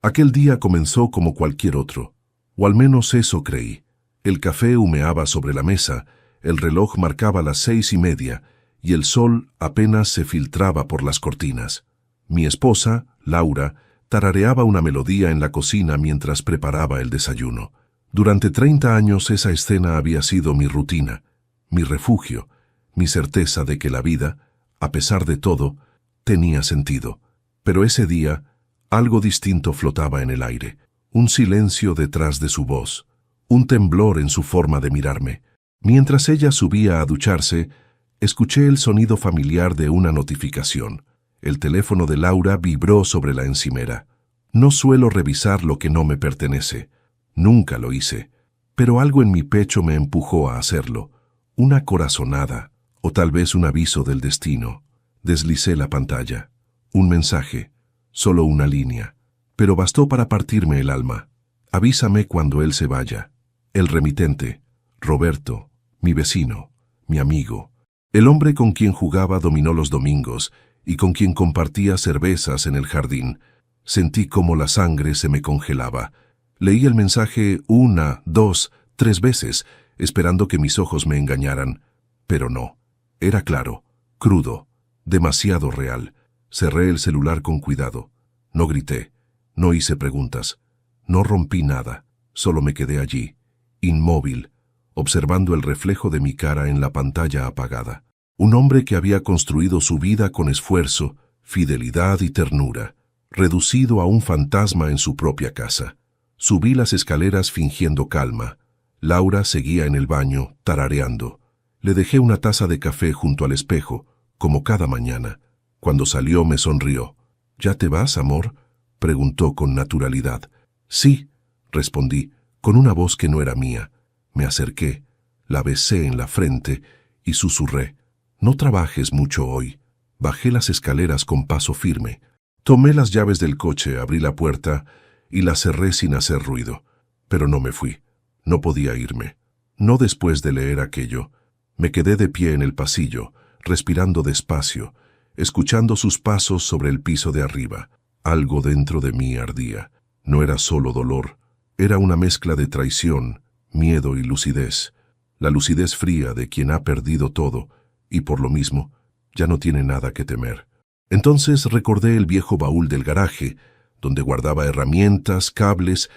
Aquel día comenzó como cualquier otro, o al menos eso creí. El café humeaba sobre la mesa, el reloj marcaba las 6:30 y el sol apenas se filtraba por las cortinas. Mi esposa, Laura, tarareaba una melodía en la cocina mientras preparaba el desayuno. Durante 30 años esa escena había sido mi rutina, mi refugio, mi certeza de que la vida, a pesar de todo, tenía sentido. Pero ese día, algo distinto flotaba en el aire, un silencio detrás de su voz, un temblor en su forma de mirarme. Mientras ella subía a ducharse, escuché el sonido familiar de una notificación. El teléfono de Laura vibró sobre la encimera. No suelo revisar lo que no me pertenece. Nunca lo hice. Pero algo en mi pecho me empujó a hacerlo. Una corazonada, o tal vez un aviso del destino. Deslicé la pantalla. Un mensaje. Solo una línea. Pero bastó para partirme el alma. Avísame cuando él se vaya. El remitente. Roberto. Mi vecino. Mi amigo. El hombre con quien jugaba dominó los domingos y con quien compartía cervezas en el jardín. Sentí cómo la sangre se me congelaba. Leí el mensaje 1, 2, 3 veces, esperando que mis ojos me engañaran. Pero no. Era claro, crudo, demasiado real. Cerré el celular con cuidado. No grité, no hice preguntas, no rompí nada. Solo me quedé allí, inmóvil, observando el reflejo de mi cara en la pantalla apagada. Un hombre que había construido su vida con esfuerzo, fidelidad y ternura, reducido a un fantasma en su propia casa. Subí las escaleras fingiendo calma. Laura seguía en el baño, tarareando. Le dejé una taza de café junto al espejo, como cada mañana. Cuando salió me sonrió. ¿Ya te vas, amor?, preguntó con naturalidad. Sí, respondí, con una voz que no era mía. Me acerqué, la besé en la frente y susurré. No trabajes mucho hoy. Bajé las escaleras con paso firme. Tomé las llaves del coche, abrí la puerta y la cerré sin hacer ruido. Pero no me fui. No podía irme. No después de leer aquello. Me quedé de pie en el pasillo, respirando despacio, escuchando sus pasos sobre el piso de arriba. Algo dentro de mí ardía. No era solo dolor. Era una mezcla de traición, miedo y lucidez. La lucidez fría de quien ha perdido todo y, por lo mismo, ya no tiene nada que temer. Entonces recordé el viejo baúl del garaje, donde guardaba herramientas, cables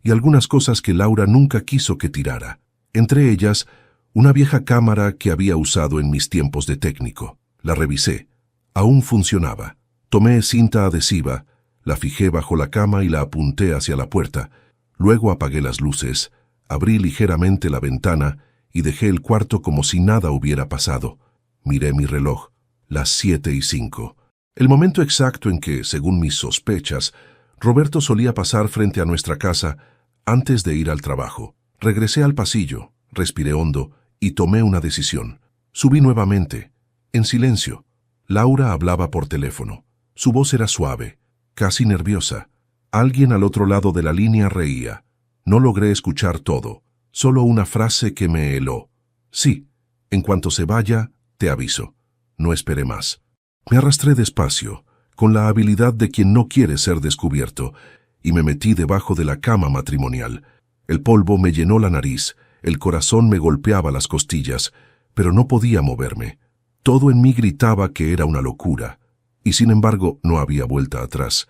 y algunas cosas que Laura nunca quiso que tirara. Entre ellas, una vieja cámara que había usado en mis tiempos de técnico. La revisé. Aún funcionaba. Tomé cinta adhesiva, la fijé bajo la cama y la apunté hacia la puerta. Luego apagué las luces, abrí ligeramente la ventana y dejé el cuarto como si nada hubiera pasado. Miré mi reloj, las 7:05. El momento exacto en que, según mis sospechas, Roberto solía pasar frente a nuestra casa antes de ir al trabajo. Regresé al pasillo, respiré hondo y tomé una decisión. Subí nuevamente, en silencio. Laura hablaba por teléfono. Su voz era suave, casi nerviosa. Alguien al otro lado de la línea reía. No logré escuchar todo, solo una frase que me heló. Sí, en cuanto se vaya, te aviso. No esperé más. Me arrastré despacio, con la habilidad de quien no quiere ser descubierto, y me metí debajo de la cama matrimonial. El polvo me llenó la nariz, el corazón me golpeaba las costillas, pero no podía moverme. Todo en mí gritaba que era una locura, y sin embargo no había vuelta atrás.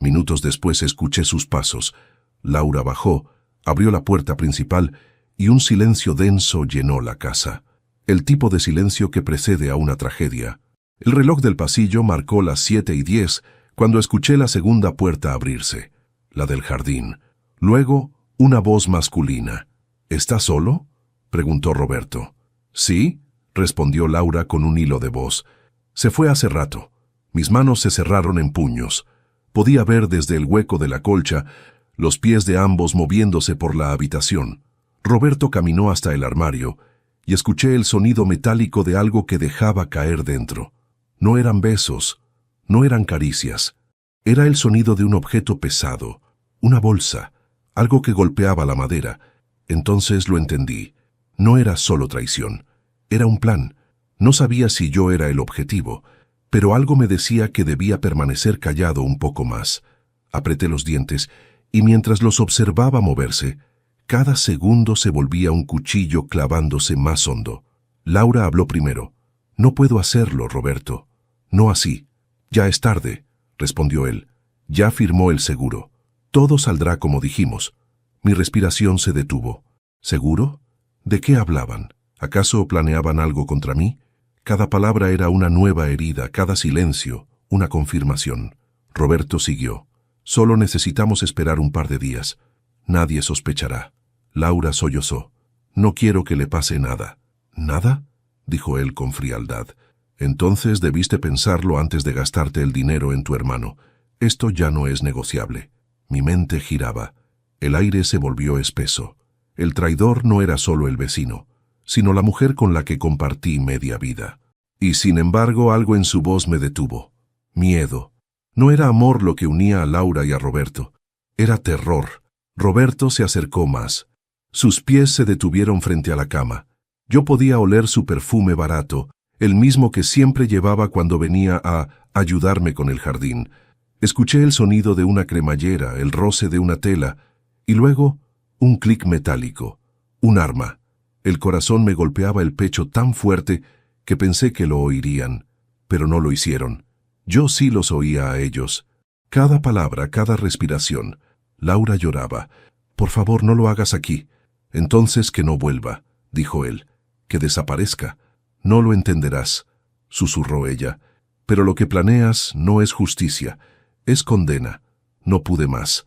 Minutos después escuché sus pasos. Laura bajó, abrió la puerta principal y un silencio denso llenó la casa. El tipo de silencio que precede a una tragedia. El reloj del pasillo marcó las 7:10 cuando escuché la segunda puerta abrirse, la del jardín. Luego, una voz masculina. ¿Estás solo?, preguntó Roberto. Sí, respondió Laura con un hilo de voz. Se fue hace rato. Mis manos se cerraron en puños. Podía ver desde el hueco de la colcha los pies de ambos moviéndose por la habitación. Roberto caminó hasta el armario y escuché el sonido metálico de algo que dejaba caer dentro. No eran besos, no eran caricias. Era el sonido de un objeto pesado, una bolsa, algo que golpeaba la madera. Entonces lo entendí. No era solo traición. Era un plan. No sabía si yo era el objetivo, pero algo me decía que debía permanecer callado un poco más. Apreté los dientes, y mientras los observaba moverse, cada segundo se volvía un cuchillo clavándose más hondo. Laura habló primero. «No puedo hacerlo, Roberto. No así. Ya es tarde», respondió él. «Ya firmó el seguro. Todo saldrá como dijimos». Mi respiración se detuvo. ¿Seguro? ¿De qué hablaban? ¿Acaso planeaban algo contra mí? Cada palabra era una nueva herida, cada silencio, una confirmación. Roberto siguió. «Solo necesitamos esperar un par de días. Nadie sospechará». Laura sollozó. «No quiero que le pase nada». «¿Nada?», dijo él con frialdad. «Entonces debiste pensarlo antes de gastarte el dinero en tu hermano. Esto ya no es negociable». Mi mente giraba. El aire se volvió espeso. El traidor no era solo el vecino, sino la mujer con la que compartí media vida. Y sin embargo algo en su voz me detuvo. Miedo. No era amor lo que unía a Laura y a Roberto. Era terror. Roberto se acercó más. Sus pies se detuvieron frente a la cama. Yo podía oler su perfume barato, el mismo que siempre llevaba cuando venía a ayudarme con el jardín. Escuché el sonido de una cremallera, el roce de una tela, y luego un clic metálico. Un arma. El corazón me golpeaba el pecho tan fuerte que pensé que lo oirían, pero no lo hicieron. Yo sí los oía a ellos. Cada palabra, cada respiración. Laura lloraba. «Por favor, no lo hagas aquí». «Entonces que no vuelva», dijo él. «Que desaparezca». «No lo entenderás», susurró ella. «Pero lo que planeas no es justicia, es condena». No pude más.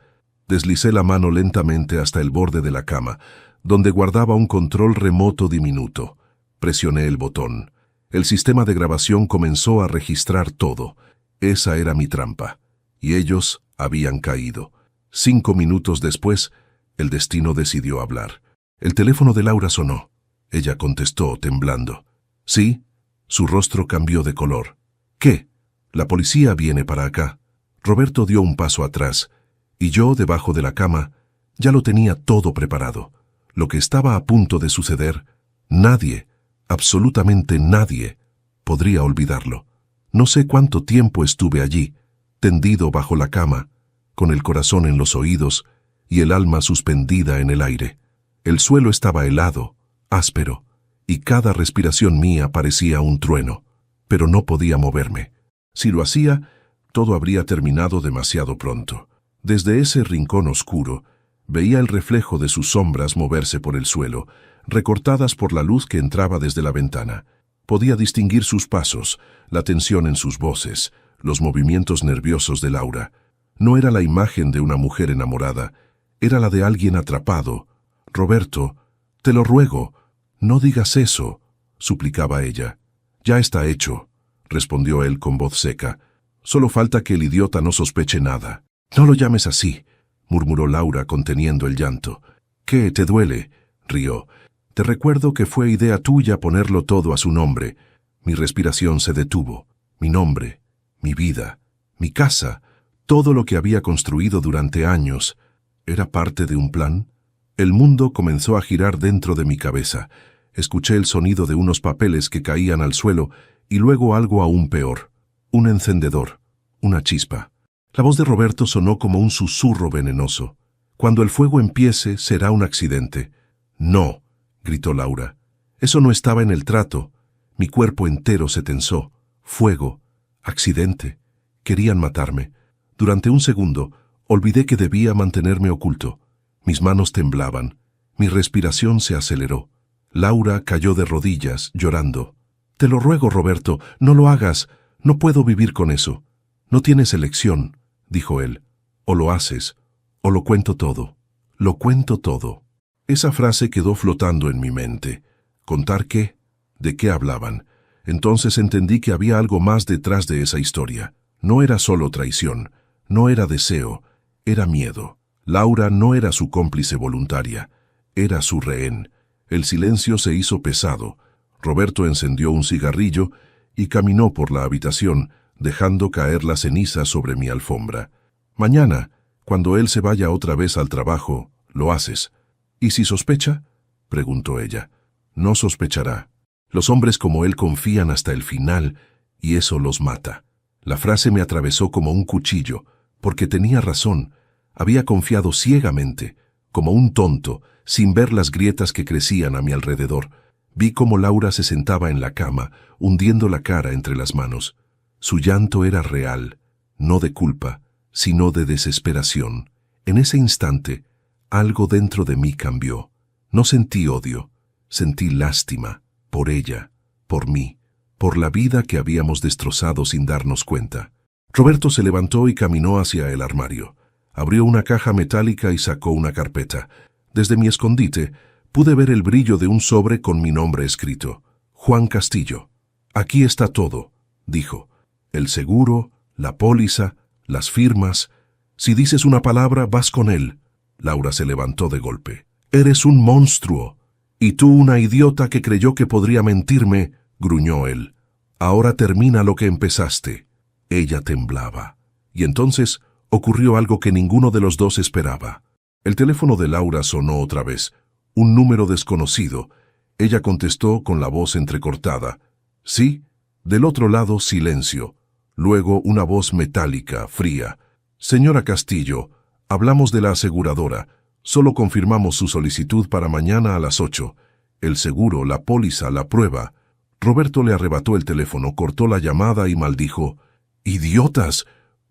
Deslicé la mano lentamente hasta el borde de la cama, donde guardaba un control remoto diminuto. Presioné el botón. El sistema de grabación comenzó a registrar todo. Esa era mi trampa. Y ellos habían caído. 5 minutos después, el destino decidió hablar. El teléfono de Laura sonó. Ella contestó, temblando. «Sí». Su rostro cambió de color. «¿Qué?» «La policía viene para acá». Roberto dio un paso atrás, y yo, debajo de la cama, ya lo tenía todo preparado. Lo que estaba a punto de suceder, nadie, absolutamente nadie, podría olvidarlo. No sé cuánto tiempo estuve allí, tendido bajo la cama, con el corazón en los oídos y el alma suspendida en el aire. El suelo estaba helado, áspero, y cada respiración mía parecía un trueno, pero no podía moverme. Si lo hacía, todo habría terminado demasiado pronto. Desde ese rincón oscuro, veía el reflejo de sus sombras moverse por el suelo, recortadas por la luz que entraba desde la ventana. Podía distinguir sus pasos, la tensión en sus voces, los movimientos nerviosos de Laura. No era la imagen de una mujer enamorada, era la de alguien atrapado. «Roberto, te lo ruego, no digas eso», suplicaba ella. «Ya está hecho», respondió él con voz seca. «Solo falta que el idiota no sospeche nada». «No lo llames así», murmuró Laura conteniendo el llanto. «¿Qué, te duele?», rió. «Te recuerdo que fue idea tuya ponerlo todo a su nombre». Mi respiración se detuvo. Mi nombre, mi vida, mi casa, todo lo que había construido durante años, ¿era parte de un plan? El mundo comenzó a girar dentro de mi cabeza. Escuché el sonido de unos papeles que caían al suelo y luego algo aún peor. Un encendedor, una chispa. La voz de Roberto sonó como un susurro venenoso. «Cuando el fuego empiece, será un accidente». «No», gritó Laura. «Eso no estaba en el trato». Mi cuerpo entero se tensó. Fuego. Accidente. Querían matarme. Durante un segundo, olvidé que debía mantenerme oculto. Mis manos temblaban. Mi respiración se aceleró. Laura cayó de rodillas, llorando. «Te lo ruego, Roberto, no lo hagas. No puedo vivir con eso». «No tienes elección», dijo él. «O lo haces, o lo cuento todo». «Lo cuento todo». Esa frase quedó flotando en mi mente. ¿Contar qué? ¿De qué hablaban? Entonces entendí que había algo más detrás de esa historia. No era solo traición, no era deseo, era miedo. Laura no era su cómplice voluntaria, era su rehén. El silencio se hizo pesado. Roberto encendió un cigarrillo y caminó por la habitación, dejando caer la ceniza sobre mi alfombra. «Mañana, cuando él se vaya otra vez al trabajo, lo haces». «¿Y si sospecha?», preguntó ella. «No sospechará. Los hombres como él confían hasta el final, y eso los mata». La frase me atravesó como un cuchillo, porque tenía razón. Había confiado ciegamente, como un tonto, sin ver las grietas que crecían a mi alrededor. Vi cómo Laura se sentaba en la cama, hundiendo la cara entre las manos. Su llanto era real, no de culpa, sino de desesperación. En ese instante, algo dentro de mí cambió. No sentí odio, sentí lástima, por ella, por mí, por la vida que habíamos destrozado sin darnos cuenta. Roberto se levantó y caminó hacia el armario. Abrió una caja metálica y sacó una carpeta. Desde mi escondite, pude ver el brillo de un sobre con mi nombre escrito. Juan Castillo. Aquí está todo, dijo. El seguro, la póliza, las firmas. Si dices una palabra, vas con él. Laura se levantó de golpe. Eres un monstruo. Y tú una idiota que creyó que podría mentirme, gruñó él. Ahora termina lo que empezaste. Ella temblaba. Y entonces ocurrió algo que ninguno de los dos esperaba. El teléfono de Laura sonó otra vez. Un número desconocido. Ella contestó con la voz entrecortada. Sí. Del otro lado, silencio. Luego una voz metálica, fría. Señora Castillo, hablamos de la aseguradora. Solo confirmamos su solicitud para mañana a las 8. El seguro, la póliza, la prueba. Roberto le arrebató el teléfono, cortó la llamada y maldijo. ¡Idiotas!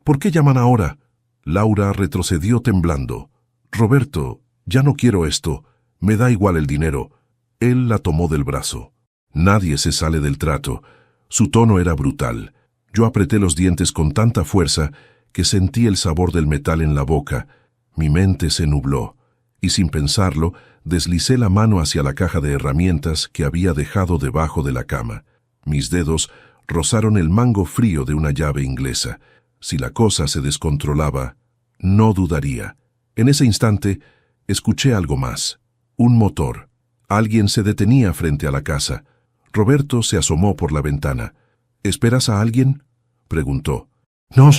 ¿Por qué llaman ahora? Laura retrocedió temblando. Roberto, ya no quiero esto. Me da igual el dinero. Él la tomó del brazo. Nadie se sale del trato. Su tono era brutal. Yo apreté los dientes con tanta fuerza que sentí el sabor del metal en la boca. Mi mente se nubló, y sin pensarlo, deslicé la mano hacia la caja de herramientas que había dejado debajo de la cama. Mis dedos rozaron el mango frío de una llave inglesa. Si la cosa se descontrolaba, no dudaría. En ese instante, escuché algo más. Un motor. Alguien se detenía frente a la casa. Roberto se asomó por la ventana. ¿Esperas a alguien?, preguntó. No,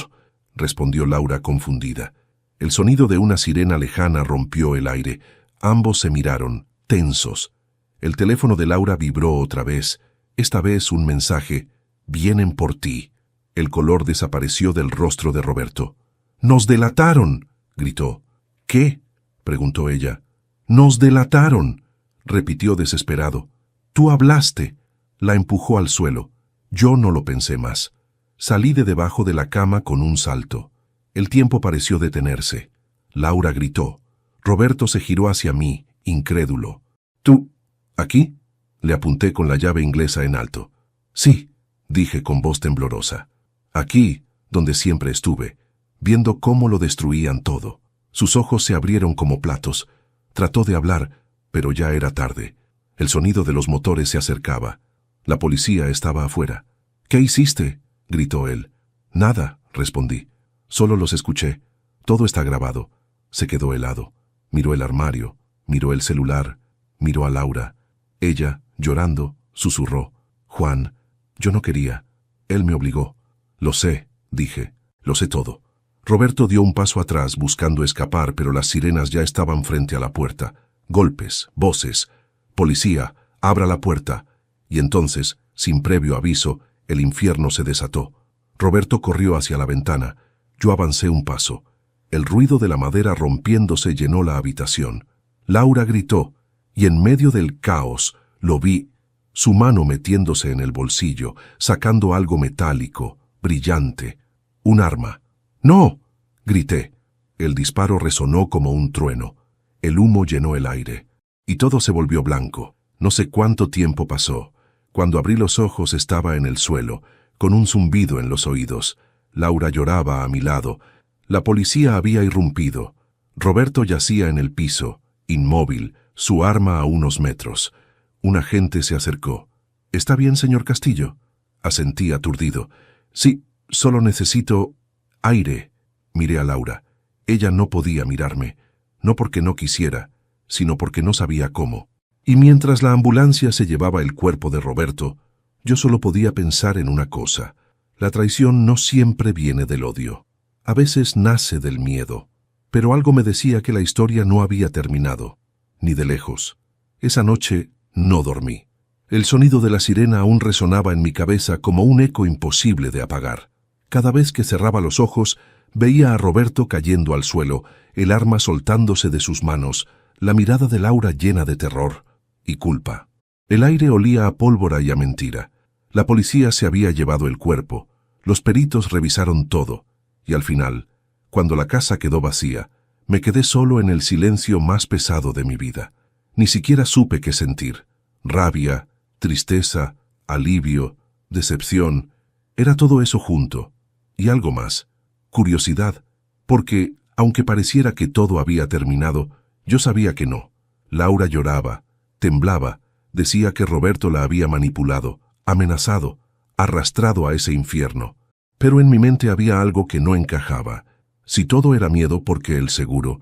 respondió Laura confundida. El sonido de una sirena lejana rompió el aire. Ambos se miraron, tensos. El teléfono de Laura vibró otra vez. Esta vez un mensaje. Vienen por ti. El color desapareció del rostro de Roberto. ¡Nos delataron!, gritó. ¿Qué?, preguntó ella. ¡Nos delataron!, repitió desesperado. Tú hablaste. La empujó al suelo. Yo no lo pensé más. Salí de debajo de la cama con un salto. El tiempo pareció detenerse. Laura gritó. Roberto se giró hacia mí, incrédulo. ¿Tú, aquí?, le apunté con la llave inglesa en alto. Sí, dije con voz temblorosa. Aquí, donde siempre estuve, viendo cómo lo destruían todo. Sus ojos se abrieron como platos. Trató de hablar, pero ya era tarde. El sonido de los motores se acercaba. La policía estaba afuera. ¿Qué hiciste?, gritó él. Nada, respondí. Solo los escuché. Todo está grabado. Se quedó helado. Miró el armario, miró el celular, miró a Laura. Ella, llorando, susurró. Juan, yo no quería. Él me obligó. Lo sé, dije. Lo sé todo. Roberto dio un paso atrás buscando escapar, pero las sirenas ya estaban frente a la puerta. Golpes, voces. Policía, abra la puerta. Y entonces, sin previo aviso, el infierno se desató. Roberto corrió hacia la ventana. Yo avancé un paso. El ruido de la madera rompiéndose llenó la habitación. Laura gritó, y en medio del caos lo vi, su mano metiéndose en el bolsillo, sacando algo metálico, brillante. Un arma. ¡No!, grité. El disparo resonó como un trueno. El humo llenó el aire. Y todo se volvió blanco. No sé cuánto tiempo pasó. Cuando abrí los ojos estaba en el suelo, con un zumbido en los oídos. Laura lloraba a mi lado. La policía había irrumpido. Roberto yacía en el piso, inmóvil, su arma a unos metros. Un agente se acercó. ¿Está bien, señor Castillo?, asentí aturdido. Sí, solo necesito aire. Miré a Laura. Ella no podía mirarme, no porque no quisiera, sino porque no sabía cómo. Y mientras la ambulancia se llevaba el cuerpo de Roberto, yo solo podía pensar en una cosa. La traición no siempre viene del odio. A veces nace del miedo. Pero algo me decía que la historia no había terminado, ni de lejos. Esa noche no dormí. El sonido de la sirena aún resonaba en mi cabeza como un eco imposible de apagar. Cada vez que cerraba los ojos, Veía a Roberto cayendo al suelo, el arma soltándose de sus manos, la mirada de Laura llena de terror y culpa. El aire olía a pólvora y a mentira. La policía se había llevado el cuerpo, los peritos revisaron todo, y al final, cuando la casa quedó vacía, me quedé solo en el silencio más pesado de mi vida. Ni siquiera supe qué sentir. Rabia, tristeza, alivio, decepción, era todo eso junto. Y algo más, curiosidad, porque, aunque pareciera que todo había terminado, yo sabía que no. Laura lloraba, temblaba, decía que Roberto la había manipulado, amenazado, arrastrado a ese infierno. Pero en mi mente había algo que no encajaba. Si todo era miedo, ¿por qué el seguro?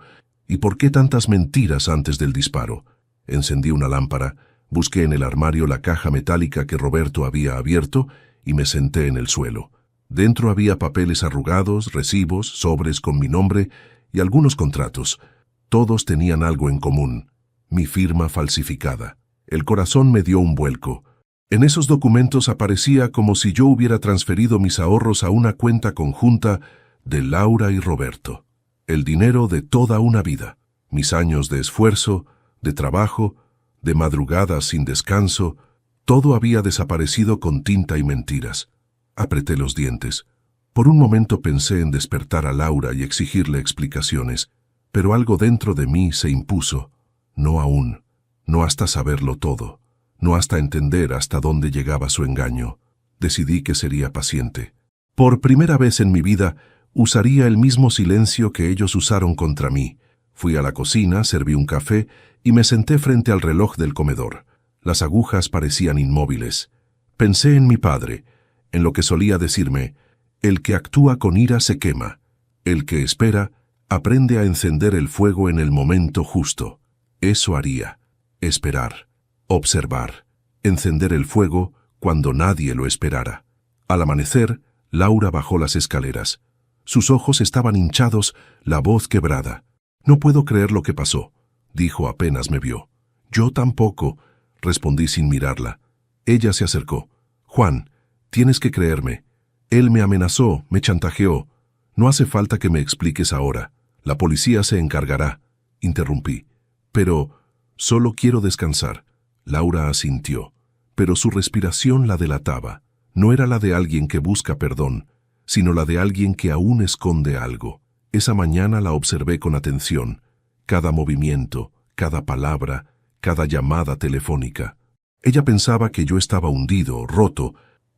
¿Y por qué tantas mentiras antes del disparo? Encendí una lámpara, busqué en el armario la caja metálica que Roberto había abierto y me senté en el suelo. Dentro había papeles arrugados, recibos, sobres con mi nombre y algunos contratos. Todos tenían algo en común: mi firma falsificada. El corazón me dio un vuelco. En esos documentos aparecía como si yo hubiera transferido mis ahorros a una cuenta conjunta de Laura y Roberto. El dinero de toda una vida, mis años de esfuerzo, de trabajo, de madrugadas sin descanso, todo había desaparecido con tinta y mentiras. Apreté los dientes. Por un momento pensé en despertar a Laura y exigirle explicaciones, pero algo dentro de mí se impuso. No aún, no hasta saberlo todo, no hasta entender hasta dónde llegaba su engaño. Decidí que sería paciente. Por primera vez en mi vida, usaría el mismo silencio que ellos usaron contra mí. Fui a la cocina, serví un café y me senté frente al reloj del comedor. Las agujas parecían inmóviles. Pensé en mi padre, en lo que solía decirme: el que actúa con ira se quema, el que espera aprende a encender el fuego en el momento justo. Eso haría: esperar, observar, encender el fuego cuando nadie lo esperara. Al amanecer, Laura bajó las escaleras. Sus ojos estaban hinchados, la voz quebrada. «No puedo creer lo que pasó», dijo apenas me vio. «Yo tampoco», respondí sin mirarla. Ella se acercó. «Juan, tienes que creerme. Él me amenazó, me chantajeó. No hace falta que me expliques ahora. La policía se encargará», interrumpí. «Pero solo quiero descansar». Laura asintió, pero su respiración la delataba. No era la de alguien que busca perdón, sino la de alguien que aún esconde algo. Esa mañana la observé con atención. Cada movimiento, cada palabra, cada llamada telefónica. Ella pensaba que yo estaba hundido, roto,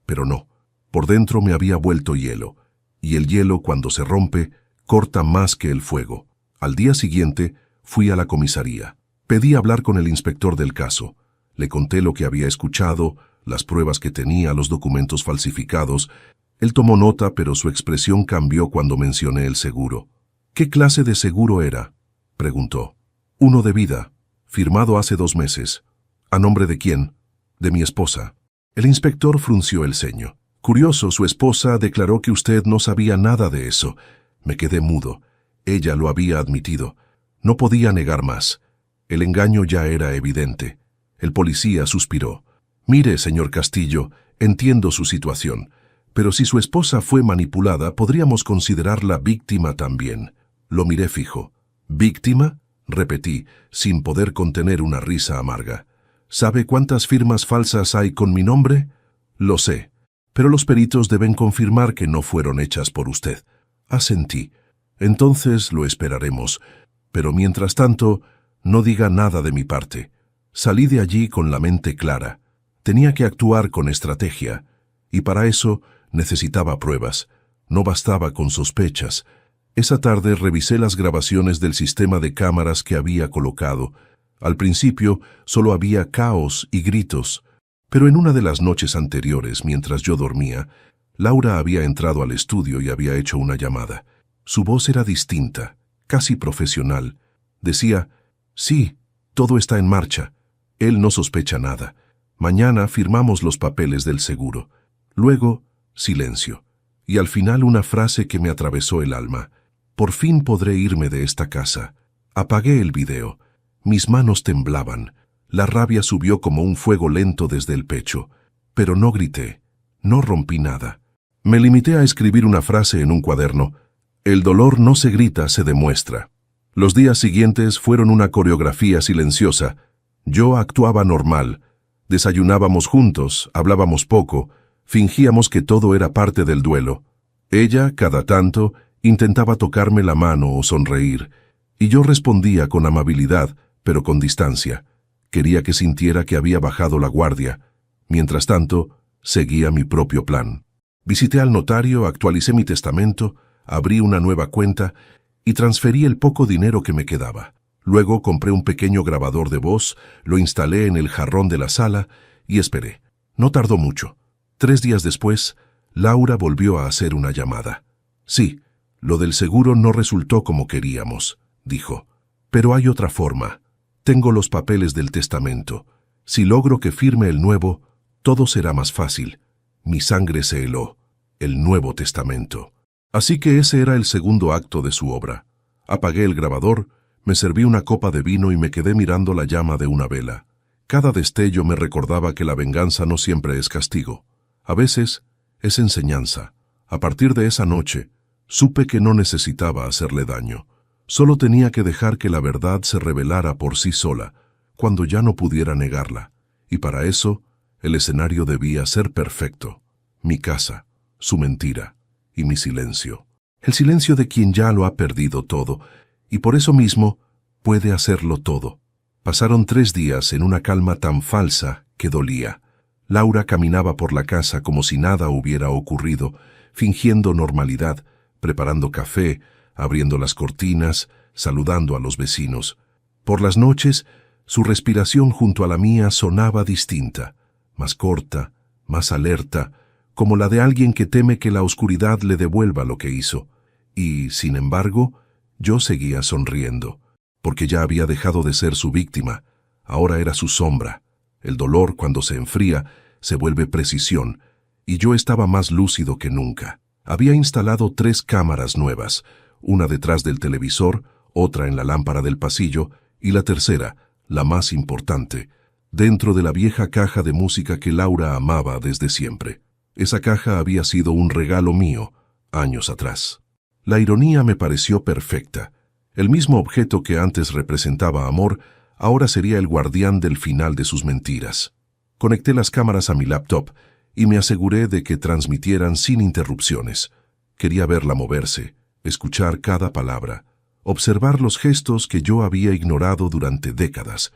pero no. Por dentro me había vuelto hielo, y el hielo, cuando se rompe, corta más que el fuego. Al día siguiente, fui a la comisaría. Pedí hablar con el inspector del caso. Le conté lo que había escuchado, las pruebas que tenía, los documentos falsificados. Él tomó nota, pero su expresión cambió cuando mencioné el seguro. «¿Qué clase de seguro era?», preguntó. «Uno de vida, firmado hace 2 meses». «¿A nombre de quién?». «De mi esposa». El inspector frunció el ceño. «Curioso, su esposa declaró que usted no sabía nada de eso». Me quedé mudo. Ella lo había admitido. No podía negar más. El engaño ya era evidente. El policía suspiró. «Mire, señor Castillo, entiendo su situación, pero si su esposa fue manipulada, podríamos considerarla víctima también». Lo miré fijo. «¿Víctima?», repetí, sin poder contener una risa amarga. «¿Sabe cuántas firmas falsas hay con mi nombre?». «Lo sé, pero los peritos deben confirmar que no fueron hechas por usted». Asentí. «Entonces lo esperaremos, pero mientras tanto, no diga nada de mi parte». Salí de allí con la mente clara. Tenía que actuar con estrategia, y para eso necesitaba pruebas. No bastaba con sospechas. Esa tarde revisé las grabaciones del sistema de cámaras que había colocado. Al principio solo había caos y gritos, pero en una de las noches anteriores, mientras yo dormía, Laura había entrado al estudio y había hecho una llamada. Su voz era distinta, casi profesional. Decía: «Sí, todo está en marcha. Él no sospecha nada. Mañana firmamos los papeles del seguro». Luego, silencio. Y al final una frase que me atravesó el alma. «Por fin podré irme de esta casa». Apagué el video. Mis manos temblaban. La rabia subió como un fuego lento desde el pecho. Pero no grité. No rompí nada. Me limité a escribir una frase en un cuaderno. El dolor no se grita, se demuestra. Los días siguientes fueron una coreografía silenciosa. Yo actuaba normal. Desayunábamos juntos, hablábamos poco, fingíamos que todo era parte del duelo. Ella, cada tanto, intentaba tocarme la mano o sonreír, y yo respondía con amabilidad, pero con distancia. Quería que sintiera que había bajado la guardia. Mientras tanto, seguía mi propio plan. Visité al notario, actualicé mi testamento, abrí una nueva cuenta y transferí el poco dinero que me quedaba. Luego compré un pequeño grabador de voz, lo instalé en el jarrón de la sala y esperé. No tardó mucho. 3 días después, Laura volvió a hacer una llamada. Sí, lo del seguro no resultó como queríamos, dijo. Pero hay otra forma. Tengo los papeles del testamento. Si logro que firme el nuevo, todo será más fácil. Mi sangre se heló. El Nuevo Testamento. Así que ese era el segundo acto de su obra. Apagué el grabador, me serví una copa de vino y me quedé mirando la llama de una vela. Cada destello me recordaba que la venganza no siempre es castigo. A veces es enseñanza. A partir de esa noche, supe que no necesitaba hacerle daño. Solo tenía que dejar que la verdad se revelara por sí sola, cuando ya no pudiera negarla. Y para eso, el escenario debía ser perfecto. Mi casa, su mentira y mi silencio. El silencio de quien ya lo ha perdido todo, y por eso mismo puede hacerlo todo. Pasaron 3 días en una calma tan falsa que dolía. Laura caminaba por la casa como si nada hubiera ocurrido, fingiendo normalidad, preparando café, abriendo las cortinas, saludando a los vecinos. Por las noches, su respiración junto a la mía sonaba distinta, más corta, más alerta, como la de alguien que teme que la oscuridad le devuelva lo que hizo. Y, sin embargo, yo seguía sonriendo, porque ya había dejado de ser su víctima. Ahora era su sombra. El dolor, cuando se enfría, se vuelve precisión, y yo estaba más lúcido que nunca. Había instalado 3 cámaras nuevas, una detrás del televisor, otra en la lámpara del pasillo, y la tercera, la más importante, dentro de la vieja caja de música que Laura amaba desde siempre. Esa caja había sido un regalo mío, años atrás. La ironía me pareció perfecta. El mismo objeto que antes representaba amor, ahora sería el guardián del final de sus mentiras. Conecté las cámaras a mi laptop y me aseguré de que transmitieran sin interrupciones. Quería verla moverse, escuchar cada palabra, observar los gestos que yo había ignorado durante décadas.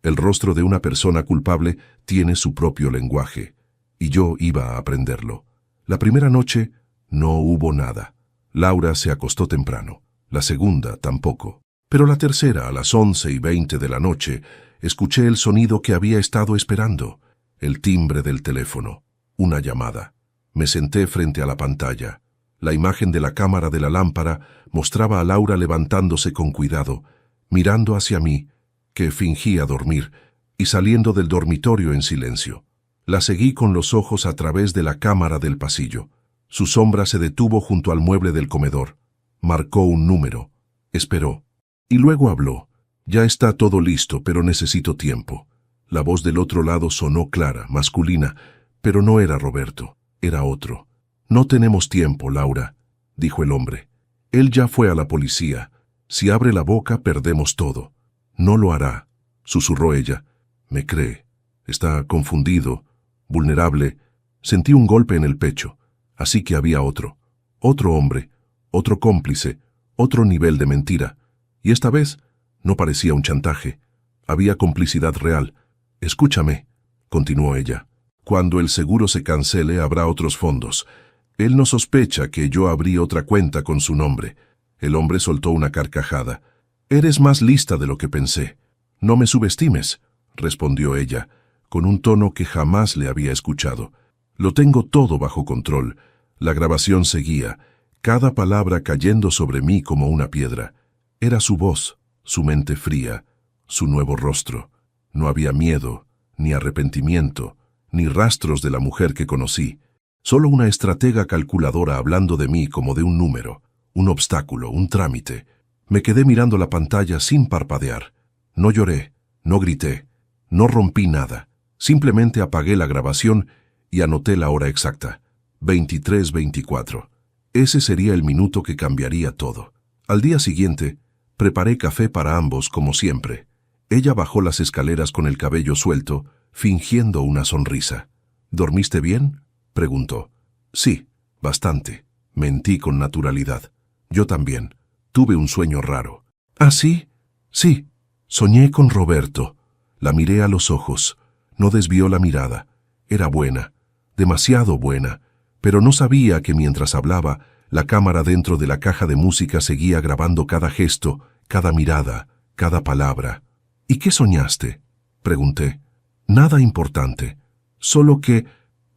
El rostro de una persona culpable tiene su propio lenguaje, y yo iba a aprenderlo. La primera noche no hubo nada. Laura se acostó temprano. La segunda tampoco. Pero la tercera, a las 11:20 de la noche, escuché el sonido que había estado esperando. El timbre del teléfono. Una llamada. Me senté frente a la pantalla. La imagen de la cámara de la lámpara mostraba a Laura levantándose con cuidado, mirando hacia mí, que fingía dormir, y saliendo del dormitorio en silencio. La seguí con los ojos a través de la cámara del pasillo. Su sombra se detuvo junto al mueble del comedor. Marcó un número. Esperó. Y luego habló. Ya está todo listo, pero necesito tiempo. La voz del otro lado sonó clara, masculina, pero no era Roberto, era otro. No tenemos tiempo, Laura, dijo el hombre. Él ya fue a la policía. Si abre la boca, perdemos todo. No lo hará, susurró ella. Me cree. Está confundido, vulnerable. Sentí un golpe en el pecho. Así que había otro hombre, otro cómplice, otro nivel de mentira. Y esta vez no parecía un chantaje. Había complicidad real. Escúchame, continuó ella. Cuando el seguro se cancele habrá otros fondos. Él no sospecha que yo abrí otra cuenta con su nombre. El hombre soltó una carcajada. Eres más lista de lo que pensé. No me subestimes, respondió ella, con un tono que jamás le había escuchado. Lo tengo todo bajo control. La grabación seguía, cada palabra cayendo sobre mí como una piedra. Era su voz, su mente fría, su nuevo rostro. No había miedo, ni arrepentimiento, ni rastros de la mujer que conocí. Solo una estratega calculadora hablando de mí como de un número, un obstáculo, un trámite. Me quedé mirando la pantalla sin parpadear. No lloré, no grité, no rompí nada. Simplemente apagué la grabación y anoté la hora exacta, 23:24. Ese sería el minuto que cambiaría todo. Al día siguiente, preparé café para ambos como siempre. Ella bajó las escaleras con el cabello suelto, fingiendo una sonrisa. ¿Dormiste bien?, preguntó. Sí, bastante. Mentí con naturalidad. Yo también. Tuve un sueño raro. ¿Ah, sí? Sí. Soñé con Roberto. La miré a los ojos. No desvió la mirada. Era buena, demasiado buena, pero no sabía que mientras hablaba, la cámara dentro de la caja de música seguía grabando cada gesto, cada mirada, cada palabra. ¿Y qué soñaste?, pregunté. Nada importante, solo que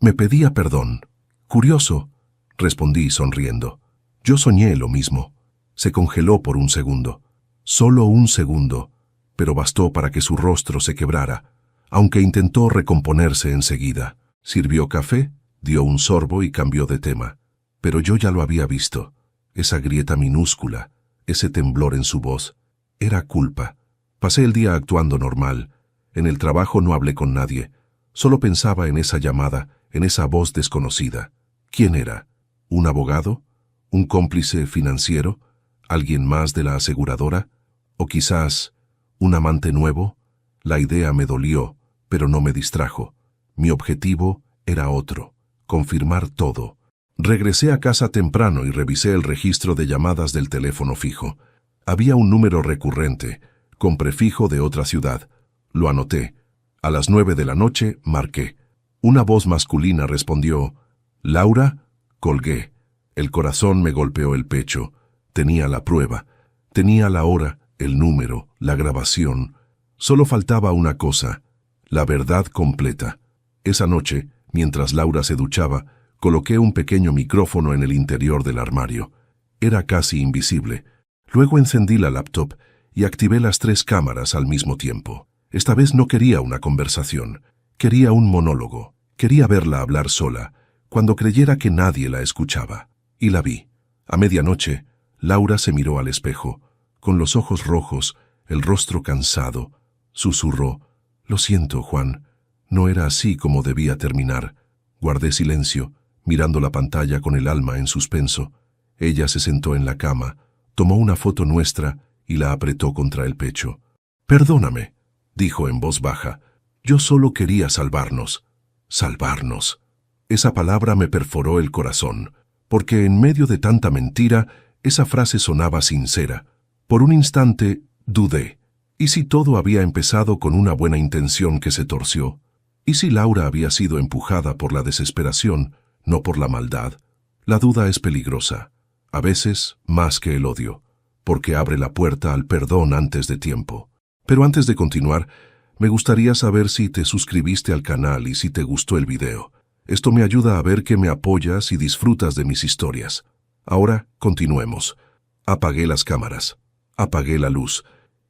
me pedía perdón. Curioso, respondí sonriendo. Yo soñé lo mismo. Se congeló por un segundo. Solo un segundo, pero bastó para que su rostro se quebrara, aunque intentó recomponerse enseguida. Sirvió café, dio un sorbo y cambió de tema. Pero yo ya lo había visto. Esa grieta minúscula, ese temblor en su voz. Era culpa. Pasé el día actuando normal. En el trabajo no hablé con nadie. Solo pensaba en esa llamada, en esa voz desconocida. ¿Quién era? ¿Un abogado? ¿Un cómplice financiero? ¿Alguien más de la aseguradora? ¿O quizás un amante nuevo? La idea me dolió, pero no me distrajo. Mi objetivo era otro, confirmar todo. Regresé a casa temprano y revisé el registro de llamadas del teléfono fijo. Había un número recurrente, con prefijo de otra ciudad. Lo anoté. A las 9 de la noche marqué. Una voz masculina respondió. «¿Laura?». Colgué. El corazón me golpeó el pecho. Tenía la prueba. Tenía la hora, el número, la grabación. Solo faltaba una cosa, la verdad completa. Esa noche, mientras Laura se duchaba, coloqué un pequeño micrófono en el interior del armario. Era casi invisible. Luego encendí la laptop y activé las 3 cámaras al mismo tiempo. Esta vez no quería una conversación. Quería un monólogo. Quería verla hablar sola, cuando creyera que nadie la escuchaba. Y la vi. A medianoche, Laura se miró al espejo, con los ojos rojos, el rostro cansado. Susurró. «Lo siento, Juan. No era así como debía terminar». Guardé silencio, mirando la pantalla con el alma en suspenso. Ella se sentó en la cama, tomó una foto nuestra y la apretó contra el pecho. «Perdóname», dijo en voz baja. «Yo solo quería salvarnos». Salvarnos. Esa palabra me perforó el corazón, porque en medio de tanta mentira, esa frase sonaba sincera. Por un instante, dudé. ¿Y si todo había empezado con una buena intención que se torció? ¿Y si Laura había sido empujada por la desesperación, no por la maldad? La duda es peligrosa, a veces más que el odio, porque abre la puerta al perdón antes de tiempo. Pero antes de continuar, me gustaría saber si te suscribiste al canal y si te gustó el video. Esto me ayuda a ver que me apoyas y disfrutas de mis historias. Ahora, continuemos. Apagué las cámaras, apagué la luz,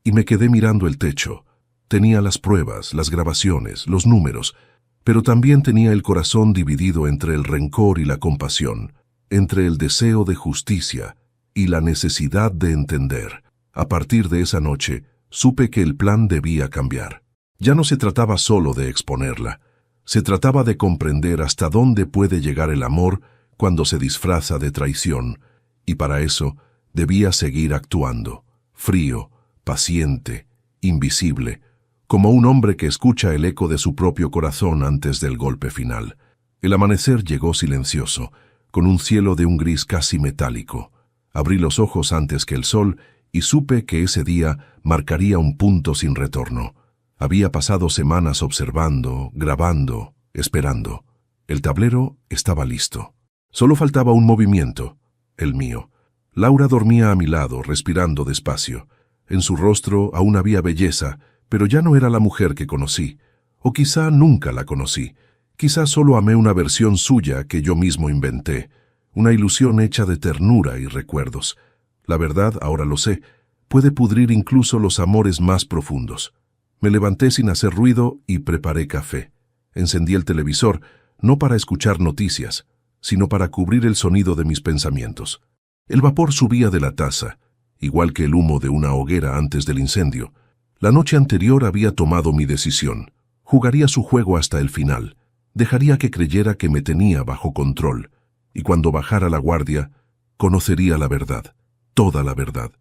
y me quedé mirando el techo. Tenía las pruebas, las grabaciones, los números, pero también tenía el corazón dividido entre el rencor y la compasión, entre el deseo de justicia y la necesidad de entender. A partir de esa noche, supe que el plan debía cambiar. Ya no se trataba solo de exponerla, se trataba de comprender hasta dónde puede llegar el amor cuando se disfraza de traición, y para eso debía seguir actuando, frío, paciente, invisible, como un hombre que escucha el eco de su propio corazón antes del golpe final. El amanecer llegó silencioso, con un cielo de un gris casi metálico. Abrí los ojos antes que el sol y supe que ese día marcaría un punto sin retorno. Había pasado semanas observando, grabando, esperando. El tablero estaba listo. Solo faltaba un movimiento, el mío. Laura dormía a mi lado, respirando despacio. En su rostro aún había belleza, pero ya no era la mujer que conocí. O quizá nunca la conocí. Quizá solo amé una versión suya que yo mismo inventé. Una ilusión hecha de ternura y recuerdos. La verdad, ahora lo sé, puede pudrir incluso los amores más profundos. Me levanté sin hacer ruido y preparé café. Encendí el televisor, no para escuchar noticias, sino para cubrir el sonido de mis pensamientos. El vapor subía de la taza, igual que el humo de una hoguera antes del incendio. La noche anterior había tomado mi decisión. Jugaría su juego hasta el final. Dejaría que creyera que me tenía bajo control. Y cuando bajara la guardia, Conocería la verdad, toda la verdad.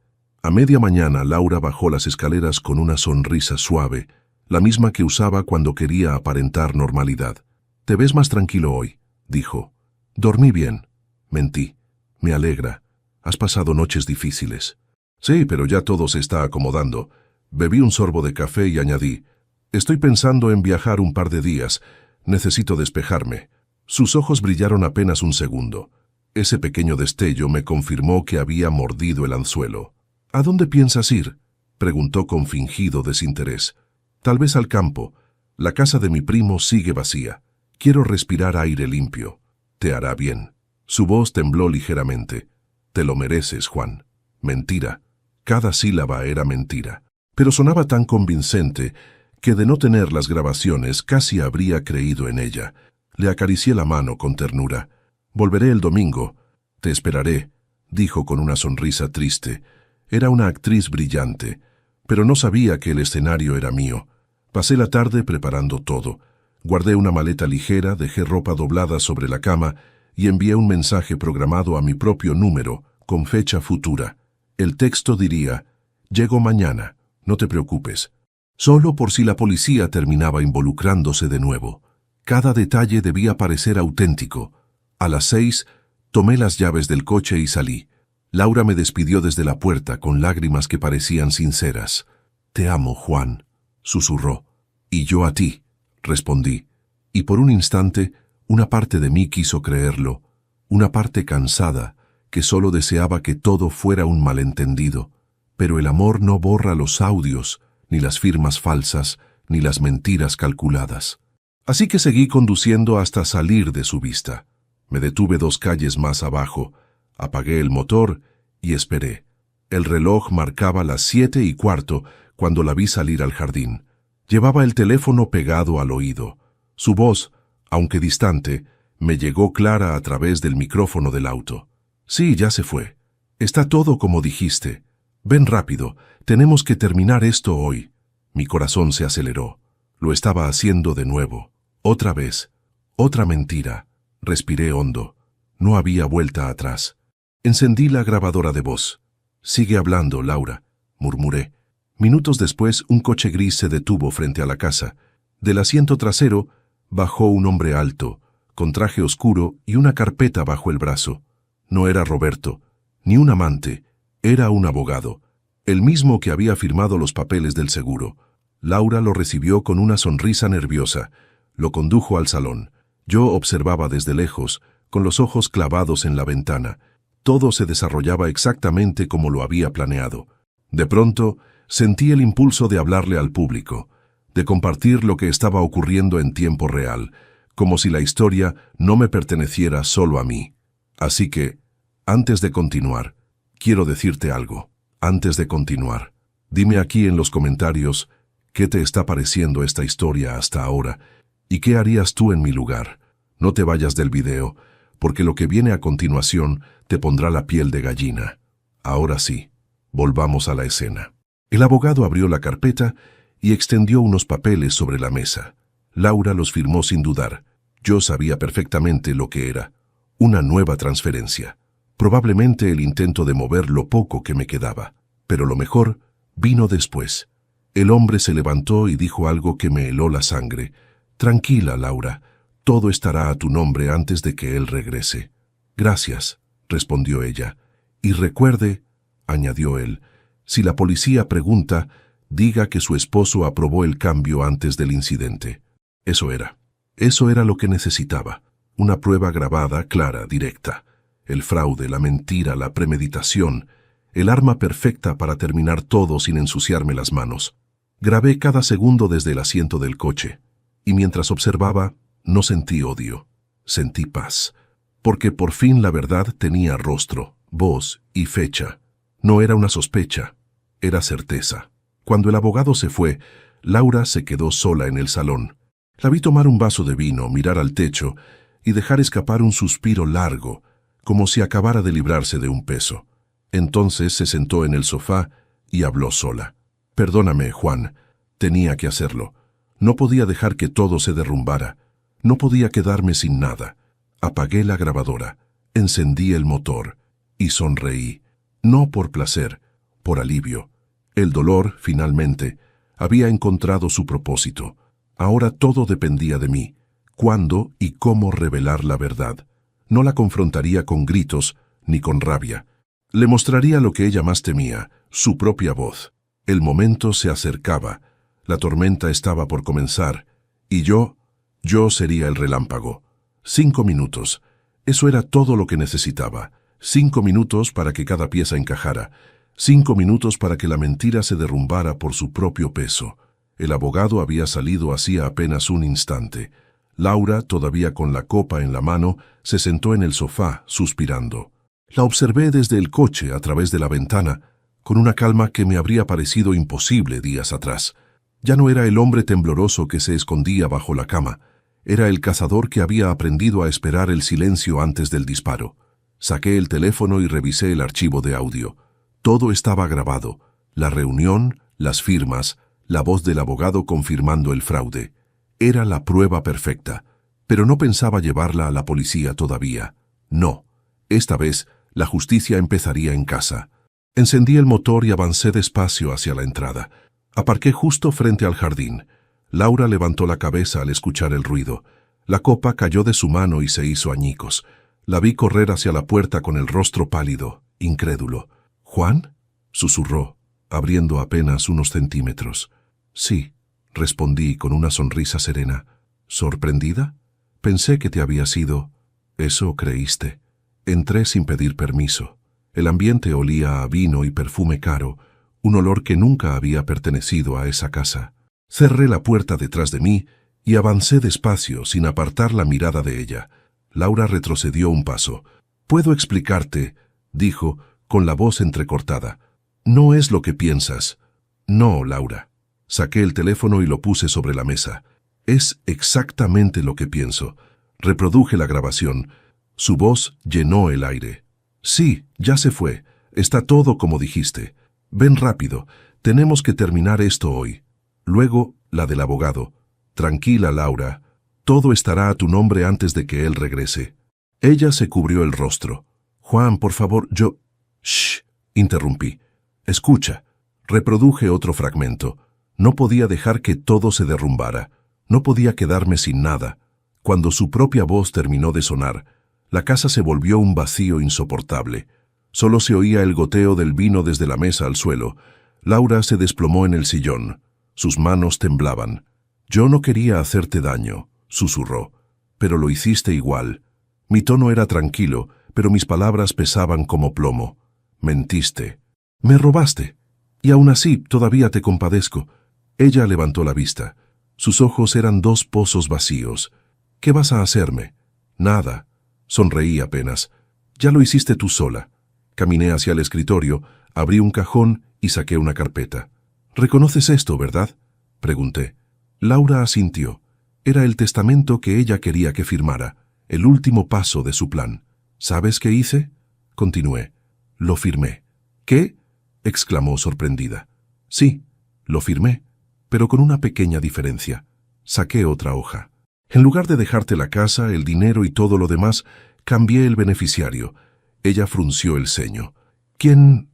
A media mañana, Laura bajó las escaleras con una sonrisa suave, la misma que usaba cuando quería aparentar normalidad. «Te ves más tranquilo hoy», dijo. «Dormí bien». Mentí. «Me alegra. Has pasado noches difíciles». «Sí, pero ya todo se está acomodando». Bebí un sorbo de café y añadí: «Estoy pensando en viajar un par de días. Necesito despejarme». Sus ojos brillaron apenas un segundo. Ese pequeño destello me confirmó que había mordido el anzuelo. «¿A dónde piensas ir?», preguntó con fingido desinterés. «Tal vez al campo. La casa de mi primo sigue vacía. Quiero respirar aire limpio». «Te hará bien». Su voz tembló ligeramente. «Te lo mereces, Juan». Mentira. Cada sílaba era mentira. Pero sonaba tan convincente que de no tener las grabaciones casi habría creído en ella. Le acaricié la mano con ternura. «Volveré el domingo. Te esperaré», dijo con una sonrisa triste. Era una actriz brillante, pero no sabía que el escenario era mío. Pasé la tarde preparando todo. Guardé una maleta ligera, dejé ropa doblada sobre la cama y envié un mensaje programado a mi propio número, con fecha futura. El texto diría: «Llego mañana, no te preocupes». Solo por si la policía terminaba involucrándose de nuevo. Cada detalle debía parecer auténtico. A las 6, tomé las llaves del coche y salí. Laura me despidió desde la puerta con lágrimas que parecían sinceras. «Te amo, Juan», susurró. «Y yo a ti», respondí. Y por un instante, una parte de mí quiso creerlo, una parte cansada, que solo deseaba que todo fuera un malentendido. Pero el amor no borra los audios, ni las firmas falsas, ni las mentiras calculadas. Así que seguí conduciendo hasta salir de su vista. Me detuve 2 calles más abajo, apagué el motor y esperé. El reloj marcaba las 7:15 cuando la vi salir al jardín. Llevaba el teléfono pegado al oído. Su voz, aunque distante, me llegó clara a través del micrófono del auto. «Sí, ya se fue. Está todo como dijiste. Ven rápido, tenemos que terminar esto hoy». Mi corazón se aceleró. Lo estaba haciendo de nuevo. Otra vez. Otra mentira. Respiré hondo. No había vuelta atrás. Encendí la grabadora de voz. «Sigue hablando, Laura», murmuré. Minutos después, un coche gris se detuvo frente a la casa. Del asiento trasero bajó un hombre alto, con traje oscuro y una carpeta bajo el brazo. No era Roberto, ni un amante, era un abogado, el mismo que había firmado los papeles del seguro. Laura lo recibió con una sonrisa nerviosa. Lo condujo al salón. Yo observaba desde lejos, con los ojos clavados en la ventana. Todo se desarrollaba exactamente como lo había planeado. De pronto, sentí el impulso de hablarle al público, de compartir lo que estaba ocurriendo en tiempo real, como si la historia no me perteneciera solo a mí. Así que, antes de continuar, quiero decirte algo. Antes de continuar, dime aquí en los comentarios qué te está pareciendo esta historia hasta ahora y qué harías tú en mi lugar. No te vayas del video, porque lo que viene a continuación te pondrá la piel de gallina. Ahora sí, volvamos a la escena. El abogado abrió la carpeta y extendió unos papeles sobre la mesa. Laura los firmó sin dudar. Yo sabía perfectamente lo que era. Una nueva transferencia. Probablemente el intento de mover lo poco que me quedaba. Pero lo mejor vino después. El hombre se levantó y dijo algo que me heló la sangre. «Tranquila, Laura. Todo estará a tu nombre antes de que él regrese». «Gracias», respondió ella. «Y recuerde», añadió él, «si la policía pregunta, diga que su esposo aprobó el cambio antes del incidente». Eso era lo que necesitaba. Una prueba grabada, clara, directa. El fraude, la mentira, la premeditación, el arma perfecta para terminar todo sin ensuciarme las manos. Grabé cada segundo desde el asiento del coche, y mientras observaba, no sentí odio, sentí paz, porque por fin la verdad tenía rostro, voz y fecha. No era una sospecha, era certeza. Cuando el abogado se fue, Laura se quedó sola en el salón. La vi tomar un vaso de vino, mirar al techo y dejar escapar un suspiro largo, como si acabara de librarse de un peso. Entonces se sentó en el sofá y habló sola. «Perdóname, Juan, tenía que hacerlo. No podía dejar que todo se derrumbara. No podía quedarme sin nada». Apagué la grabadora, encendí el motor y sonreí. No por placer, por alivio. El dolor, finalmente, había encontrado su propósito. Ahora todo dependía de mí. Cuándo y cómo revelar la verdad. No la confrontaría con gritos ni con rabia. Le mostraría lo que ella más temía, su propia voz. El momento se acercaba, la tormenta estaba por comenzar, y yo sería el relámpago. 5 minutos. Eso era todo lo que necesitaba. 5 minutos para que cada pieza encajara. 5 minutos para que la mentira se derrumbara por su propio peso. El abogado había salido hacía apenas un instante. Laura, todavía con la copa en la mano, se sentó en el sofá, suspirando. La observé desde el coche a través de la ventana, con una calma que me habría parecido imposible días atrás. Ya no era el hombre tembloroso que se escondía bajo la cama. Era el cazador que había aprendido a esperar el silencio antes del disparo. Saqué el teléfono y revisé el archivo de audio. Todo estaba grabado. La reunión, las firmas, la voz del abogado confirmando el fraude. Era la prueba perfecta, pero no pensaba llevarla a la policía todavía. No. Esta vez, la justicia empezaría en casa. Encendí el motor y avancé despacio hacia la entrada. Aparqué justo frente al jardín. Laura levantó la cabeza al escuchar el ruido. La copa cayó de su mano y se hizo añicos. La vi correr hacia la puerta con el rostro pálido, incrédulo. «¿Juan?», susurró, abriendo apenas unos centímetros. «Sí», respondí con una sonrisa serena. «¿Sorprendida? Pensé que te había sido». «Eso creíste». Entré sin pedir permiso. El ambiente olía a vino y perfume caro, un olor que nunca había pertenecido a esa casa. Cerré la puerta detrás de mí y avancé despacio sin apartar la mirada de ella. Laura retrocedió un paso. «Puedo explicarte», dijo, con la voz entrecortada. «No es lo que piensas». «No, Laura». Saqué el teléfono y lo puse sobre la mesa. «Es exactamente lo que pienso». Reproduje la grabación. Su voz llenó el aire. «Sí, ya se fue. Está todo como dijiste. Ven rápido. Tenemos que terminar esto hoy». Luego, la del abogado. «Tranquila, Laura. Todo estará a tu nombre antes de que él regrese». Ella se cubrió el rostro. «Juan, por favor, yo...» «Shh», interrumpí. «Escucha». Reproduje otro fragmento. No podía dejar que todo se derrumbara. No podía quedarme sin nada. Cuando su propia voz terminó de sonar, la casa se volvió un vacío insoportable. Solo se oía el goteo del vino desde la mesa al suelo. Laura se desplomó en el sillón. Sus manos temblaban. «Yo no quería hacerte daño», susurró, «pero lo hiciste igual». Mi tono era tranquilo, pero mis palabras pesaban como plomo. «Mentiste. Me robaste. Y aún así todavía te compadezco». Ella levantó la vista. Sus ojos eran 2 pozos vacíos. «¿Qué vas a hacerme?» «Nada». Sonreí apenas. «Ya lo hiciste tú sola». Caminé hacia el escritorio, abrí un cajón y saqué una carpeta. «¿Reconoces esto, verdad?», pregunté. Laura asintió. Era el testamento que ella quería que firmara, el último paso de su plan. «¿Sabes qué hice?», continué. «Lo firmé». «¿Qué?», exclamó sorprendida. «Sí, lo firmé, pero con una pequeña diferencia. Saqué otra hoja. En lugar de dejarte la casa, el dinero y todo lo demás, cambié el beneficiario». Ella frunció el ceño. ¿Quién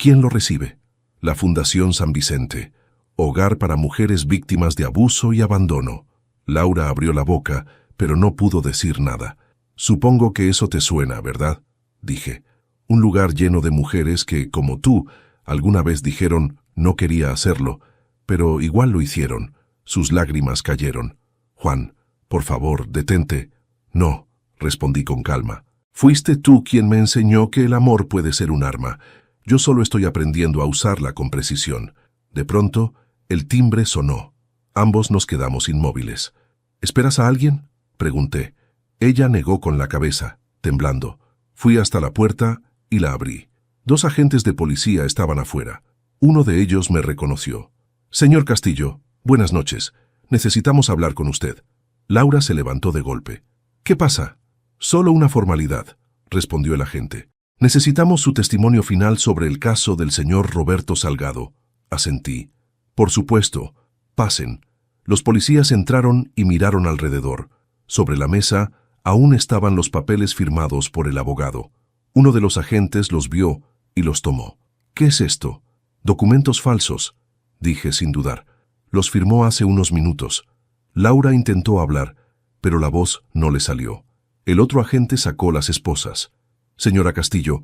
lo recibe?» «La Fundación San Vicente, hogar para mujeres víctimas de abuso y abandono». Laura abrió la boca, pero no pudo decir nada. «Supongo que eso te suena, ¿verdad?», dije. «Un lugar lleno de mujeres que, como tú, alguna vez dijeron no quería hacerlo, pero igual lo hicieron». Sus lágrimas cayeron. «Juan, por favor, detente». «No», respondí con calma. «Fuiste tú quien me enseñó que el amor puede ser un arma. Yo solo estoy aprendiendo a usarla con precisión». De pronto, el timbre sonó. Ambos nos quedamos inmóviles. «¿Esperas a alguien?», pregunté. Ella negó con la cabeza, temblando. Fui hasta la puerta y la abrí. 2 agentes de policía estaban afuera. Uno de ellos me reconoció. «Señor Castillo, buenas noches. Necesitamos hablar con usted». Laura se levantó de golpe. «¿Qué pasa?». «Solo una formalidad», respondió el agente. «Necesitamos su testimonio final sobre el caso del señor Roberto Salgado». Asentí. «Por supuesto. Pasen». Los policías entraron y miraron alrededor. Sobre la mesa aún estaban los papeles firmados por el abogado. Uno de los agentes los vio y los tomó. ¿Qué es esto? Documentos falsos, dije sin dudar. Los firmó hace unos minutos. Laura intentó hablar, pero la voz no le salió. El otro agente sacó las esposas. Señora Castillo,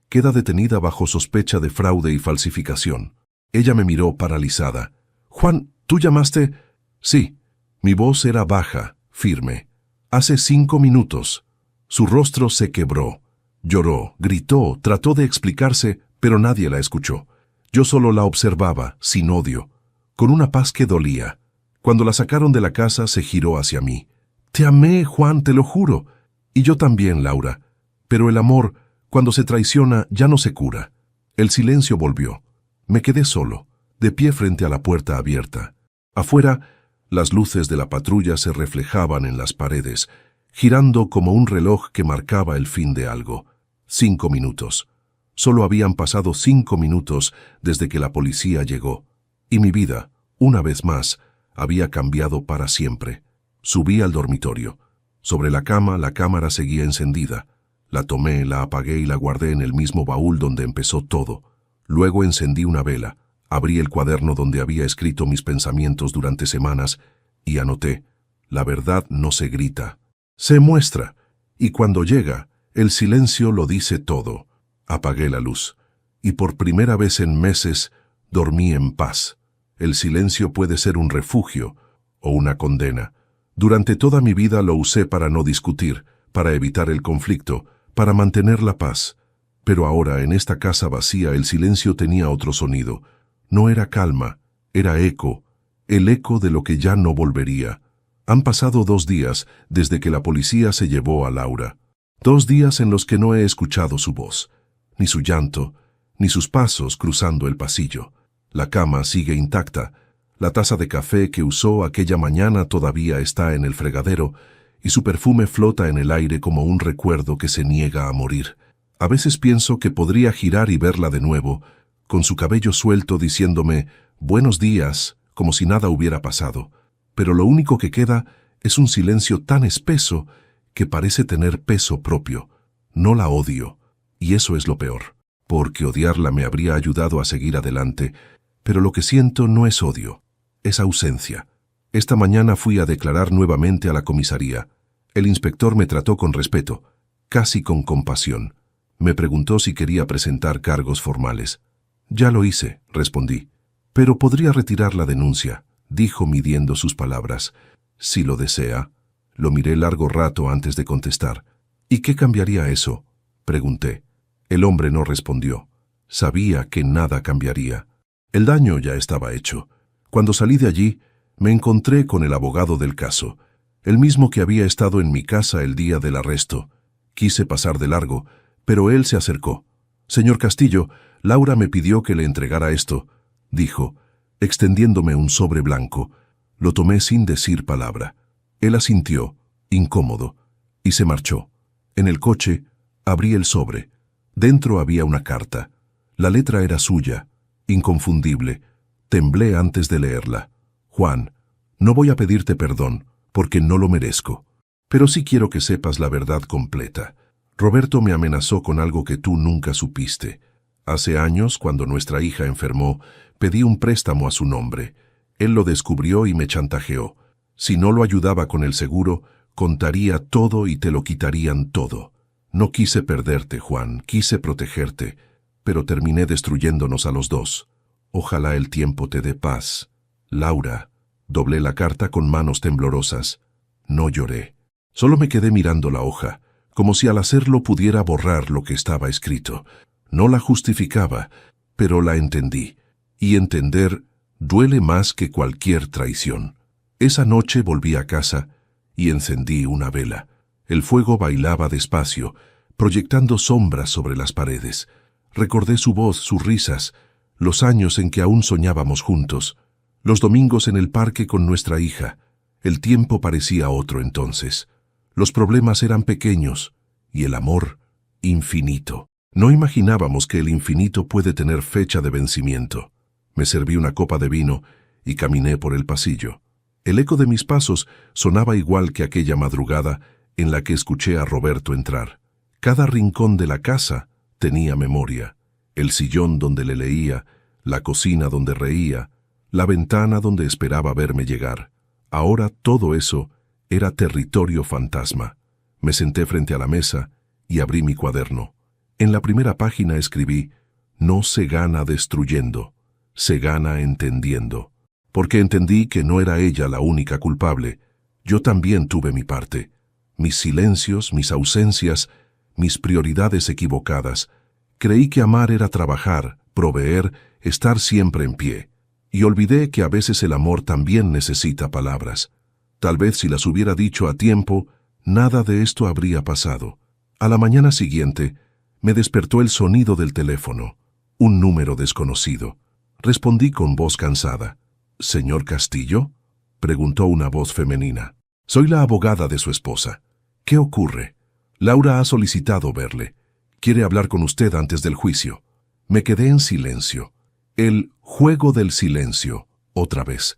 queda detenida bajo sospecha de fraude y falsificación. Ella me miró paralizada. Juan, ¿tú llamaste? Sí. Mi voz era baja, firme. Hace 5 minutos. Su rostro se quebró. Lloró, gritó, trató de explicarse, pero nadie la escuchó. Yo solo la observaba, sin odio, con una paz que dolía. Cuando la sacaron de la casa, se giró hacia mí. Te amé, Juan, te lo juro. Y yo también, Laura. Pero el amor, cuando se traiciona, ya no se cura. El silencio volvió. Me quedé solo, de pie frente a la puerta abierta. Afuera, las luces de la patrulla se reflejaban en las paredes, girando como un reloj que marcaba el fin de algo. 5 minutos. Solo habían pasado 5 minutos desde que la policía llegó. Y mi vida, una vez más, había cambiado para siempre. Subí al dormitorio. Sobre la cama, la cámara seguía encendida. La tomé, la apagué y la guardé en el mismo baúl donde empezó todo. Luego encendí una vela, abrí el cuaderno donde había escrito mis pensamientos durante semanas y anoté: la verdad no se grita, se muestra, y cuando llega, el silencio lo dice todo. Apagué la luz, y por primera vez en meses dormí en paz. El silencio puede ser un refugio o una condena. Durante toda mi vida lo usé para no discutir, para evitar el conflicto, para mantener la paz. Pero ahora, en esta casa vacía, el silencio tenía otro sonido. No era calma, era eco, el eco de lo que ya no volvería. Han pasado 2 días desde que la policía se llevó a Laura. 2 días en los que no he escuchado su voz, ni su llanto, ni sus pasos cruzando el pasillo. La cama sigue intacta. La taza de café que usó aquella mañana todavía está en el fregadero, y su perfume flota en el aire como un recuerdo que se niega a morir. A veces pienso que podría girar y verla de nuevo, con su cabello suelto diciéndome «buenos días», como si nada hubiera pasado. Pero lo único que queda es un silencio tan espeso que parece tener peso propio. No la odio, y eso es lo peor, porque odiarla me habría ayudado a seguir adelante, pero lo que siento no es odio, es ausencia. Esta mañana fui a declarar nuevamente a la comisaría. El inspector me trató con respeto, casi con compasión. Me preguntó si quería presentar cargos formales. «Ya lo hice», respondí. «Pero podría retirar la denuncia», dijo midiendo sus palabras. «Si lo desea». Lo miré largo rato antes de contestar. «¿Y qué cambiaría eso?», pregunté. El hombre no respondió. Sabía que nada cambiaría. El daño ya estaba hecho. Cuando salí de allí, me encontré con el abogado del caso, el mismo que había estado en mi casa el día del arresto. Quise pasar de largo, pero él se acercó. «Señor Castillo, Laura me pidió que le entregara esto», dijo, extendiéndome un sobre blanco. Lo tomé sin decir palabra. Él asintió, incómodo, y se marchó. En el coche, abrí el sobre. Dentro había una carta. La letra era suya, inconfundible. Temblé antes de leerla. «Juan, no voy a pedirte perdón, porque no lo merezco. Pero sí quiero que sepas la verdad completa. Roberto me amenazó con algo que tú nunca supiste. Hace años, cuando nuestra hija enfermó, pedí un préstamo a su nombre. Él lo descubrió y me chantajeó. Si no lo ayudaba con el seguro, contaría todo y te lo quitarían todo. No quise perderte, Juan, quise protegerte, pero terminé destruyéndonos a los dos. Ojalá el tiempo te dé paz. Laura». Doblé la carta con manos temblorosas. No lloré. Solo me quedé mirando la hoja, como si al hacerlo pudiera borrar lo que estaba escrito. No la justificaba, pero la entendí. Y entender duele más que cualquier traición. Esa noche volví a casa y encendí una vela. El fuego bailaba despacio, proyectando sombras sobre las paredes. Recordé su voz, sus risas, los años en que aún soñábamos juntos, los domingos en el parque con nuestra hija. El tiempo parecía otro entonces. Los problemas eran pequeños y el amor infinito. No imaginábamos que el infinito puede tener fecha de vencimiento. Me serví una copa de vino y caminé por el pasillo. El eco de mis pasos sonaba igual que aquella madrugada en la que escuché a Roberto entrar. Cada rincón de la casa tenía memoria. El sillón donde le leía, la cocina donde reía, la ventana donde esperaba verme llegar. Ahora todo eso era territorio fantasma. Me senté frente a la mesa y abrí mi cuaderno. En la primera página escribí: no se gana destruyendo, se gana entendiendo. Porque entendí que no era ella la única culpable. Yo también tuve mi parte. Mis silencios, mis ausencias, mis prioridades equivocadas. Creí que amar era trabajar, proveer, estar siempre en pie. Y olvidé que a veces el amor también necesita palabras. Tal vez si las hubiera dicho a tiempo, nada de esto habría pasado. A la mañana siguiente, me despertó el sonido del teléfono. Un número desconocido. Respondí con voz cansada. «¿Señor Castillo?», preguntó una voz femenina. «Soy la abogada de su esposa. ¿Qué ocurre? Laura ha solicitado verle. Quiere hablar con usted antes del juicio». Me quedé en silencio. El juego del silencio, otra vez.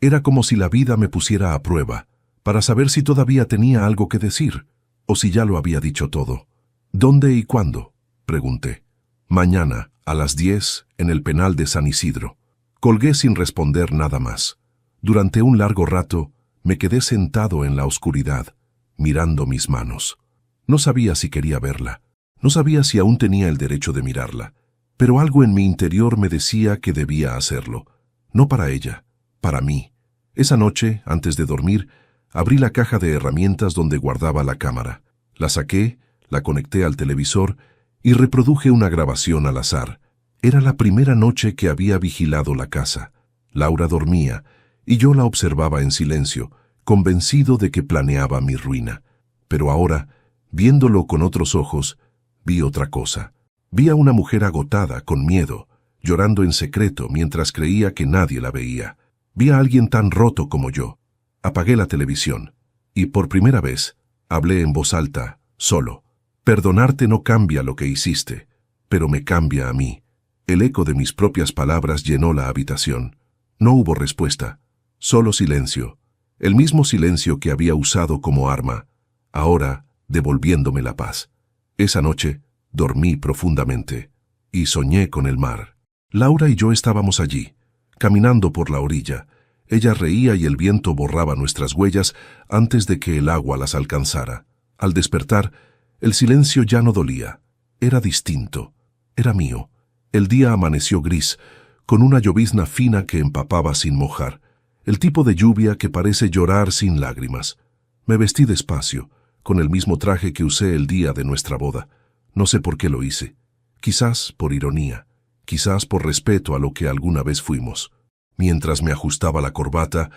Era como si la vida me pusiera a prueba, para saber si todavía tenía algo que decir, o si ya lo había dicho todo. «¿Dónde y cuándo?», pregunté. «Mañana, a las 10, en el penal de San Isidro». Colgué sin responder nada más. Durante un largo rato, me quedé sentado en la oscuridad, mirando mis manos. No sabía si quería verla. No sabía si aún tenía el derecho de mirarla. Pero algo en mi interior me decía que debía hacerlo. No para ella, para mí. Esa noche, antes de dormir, abrí la caja de herramientas donde guardaba la cámara. La saqué, la conecté al televisor y reproduje una grabación al azar. Era la primera noche que había vigilado la casa. Laura dormía y yo la observaba en silencio, convencido de que planeaba mi ruina. Pero ahora, viéndolo con otros ojos, vi otra cosa. Vi a una mujer agotada, con miedo, llorando en secreto mientras creía que nadie la veía. Vi a alguien tan roto como yo. Apagué la televisión y por primera vez hablé en voz alta, solo. «Perdonarte no cambia lo que hiciste, pero me cambia a mí». El eco de mis propias palabras llenó la habitación. No hubo respuesta, solo silencio. El mismo silencio que había usado como arma, ahora devolviéndome la paz. Esa noche dormí profundamente y soñé con el mar. Laura y yo estábamos allí, caminando por la orilla. Ella reía y el viento borraba nuestras huellas antes de que el agua las alcanzara. Al despertar, el silencio ya no dolía. Era distinto. Era mío. El día amaneció gris, con una llovizna fina que empapaba sin mojar. El tipo de lluvia que parece llorar sin lágrimas. Me vestí despacio, con el mismo traje que usé el día de nuestra boda. No sé por qué lo hice. Quizás por ironía, quizás por respeto a lo que alguna vez fuimos. Mientras me ajustaba la corbata,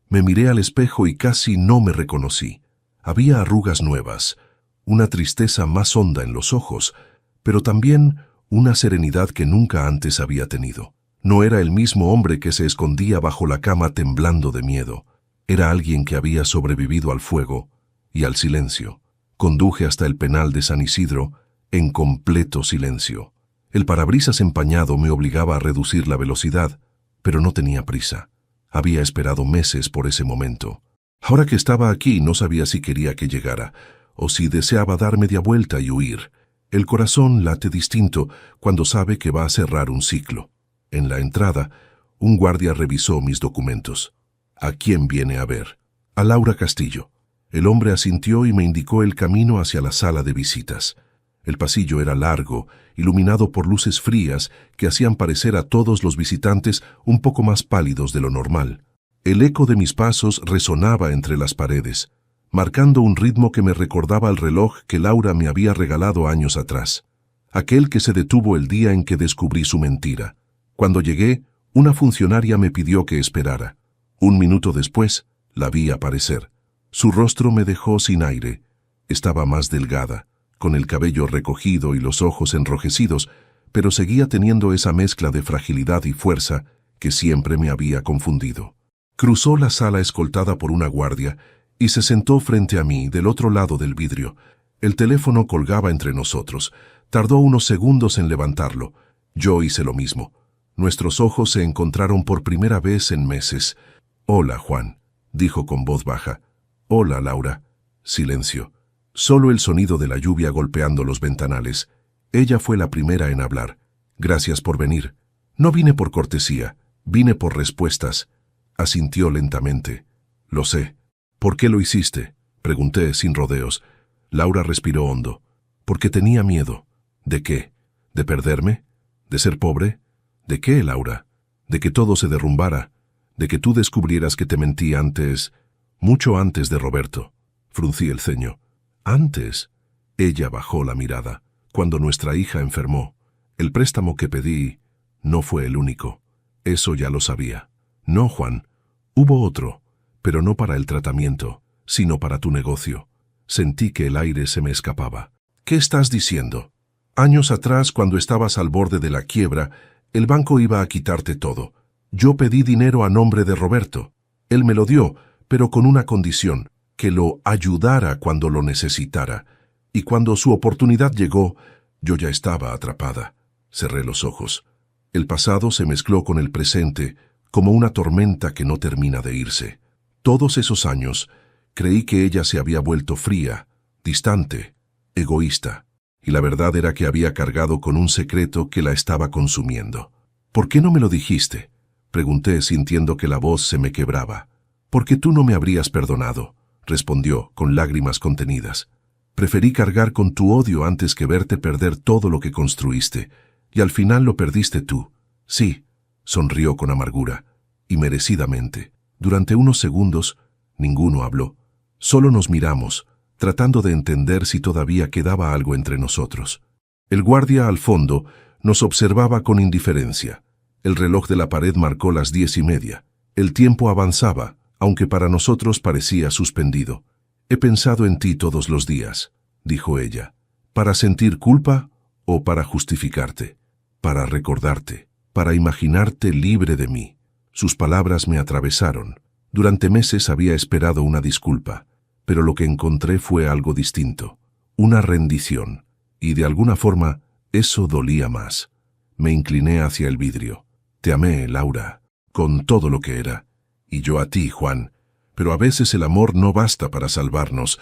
me miré al espejo y casi no me reconocí. Había arrugas nuevas, una tristeza más honda en los ojos, pero también una serenidad que nunca antes había tenido. No era el mismo hombre que se escondía bajo la cama temblando de miedo. Era alguien que había sobrevivido al fuego y al silencio. Conduje hasta el penal de San Isidro en completo silencio. El parabrisas empañado me obligaba a reducir la velocidad, pero no tenía prisa. Había esperado meses por ese momento. Ahora que estaba aquí no sabía si quería que llegara, o si deseaba dar media vuelta y huir. El corazón late distinto cuando sabe que va a cerrar un ciclo. En la entrada, un guardia revisó mis documentos. «¿A quién viene a ver?» «A Laura Castillo». El hombre asintió y me indicó el camino hacia la sala de visitas. El pasillo era largo, iluminado por luces frías que hacían parecer a todos los visitantes un poco más pálidos de lo normal. El eco de mis pasos resonaba entre las paredes, marcando un ritmo que me recordaba el reloj que Laura me había regalado años atrás, aquel que se detuvo el día en que descubrí su mentira. Cuando llegué, una funcionaria me pidió que esperara. 1 minuto después, la vi aparecer. Su rostro me dejó sin aire. Estaba más delgada, con el cabello recogido y los ojos enrojecidos, pero seguía teniendo esa mezcla de fragilidad y fuerza que siempre me había confundido. Cruzó la sala escoltada por una guardia y se sentó frente a mí, del otro lado del vidrio. El teléfono colgaba entre nosotros. Tardó unos segundos en levantarlo. Yo hice lo mismo. Nuestros ojos se encontraron por primera vez en meses. «Hola, Juan», dijo con voz baja. «Hola, Laura». Silencio. Solo el sonido de la lluvia golpeando los ventanales. Ella fue la primera en hablar. Gracias por venir. No vine por cortesía, vine por respuestas. Asintió lentamente. Lo sé. ¿Por qué lo hiciste? Pregunté sin rodeos. Laura respiró hondo. Porque tenía miedo. ¿De qué? ¿De perderme? ¿De ser pobre? ¿De qué, Laura? ¿De que todo se derrumbara? ¿De que tú descubrieras que te mentí antes, mucho antes de Roberto? Fruncí el ceño. ¿Antes? Ella bajó la mirada. Cuando nuestra hija enfermó, el préstamo que pedí no fue el único. Eso ya lo sabía. No, Juan. Hubo otro, pero no para el tratamiento, sino para tu negocio. Sentí que el aire se me escapaba. ¿Qué estás diciendo? Años atrás, cuando estabas al borde de la quiebra, el banco iba a quitarte todo. Yo pedí dinero a nombre de Roberto. Él me lo dio, pero con una condición, que lo ayudara cuando lo necesitara. Y cuando su oportunidad llegó, yo ya estaba atrapada. Cerré los ojos. El pasado se mezcló con el presente, como una tormenta que no termina de irse. Todos esos años, creí que ella se había vuelto fría, distante, egoísta. Y la verdad era que había cargado con un secreto que la estaba consumiendo. ¿Por qué no me lo dijiste? Pregunté sintiendo que la voz se me quebraba. Porque tú no me habrías perdonado, respondió con lágrimas contenidas. Preferí cargar con tu odio antes que verte perder todo lo que construiste, y al final lo perdiste tú. Sí, sonrió con amargura, y merecidamente. Durante unos segundos, ninguno habló. Solo nos miramos, tratando de entender si todavía quedaba algo entre nosotros. El guardia al fondo nos observaba con indiferencia. El reloj de la pared marcó las 10:30. El tiempo avanzaba, aunque para nosotros parecía suspendido. He pensado en ti todos los días, dijo ella. ¿Para sentir culpa o para justificarte? Para recordarte, para imaginarte libre de mí. Sus palabras me atravesaron. Durante meses había esperado una disculpa, pero lo que encontré fue algo distinto, una rendición, y de alguna forma eso dolía más. Me incliné hacia el vidrio. Te amé, Laura, con todo lo que era, y yo a ti, Juan, pero a veces el amor no basta para salvarnos.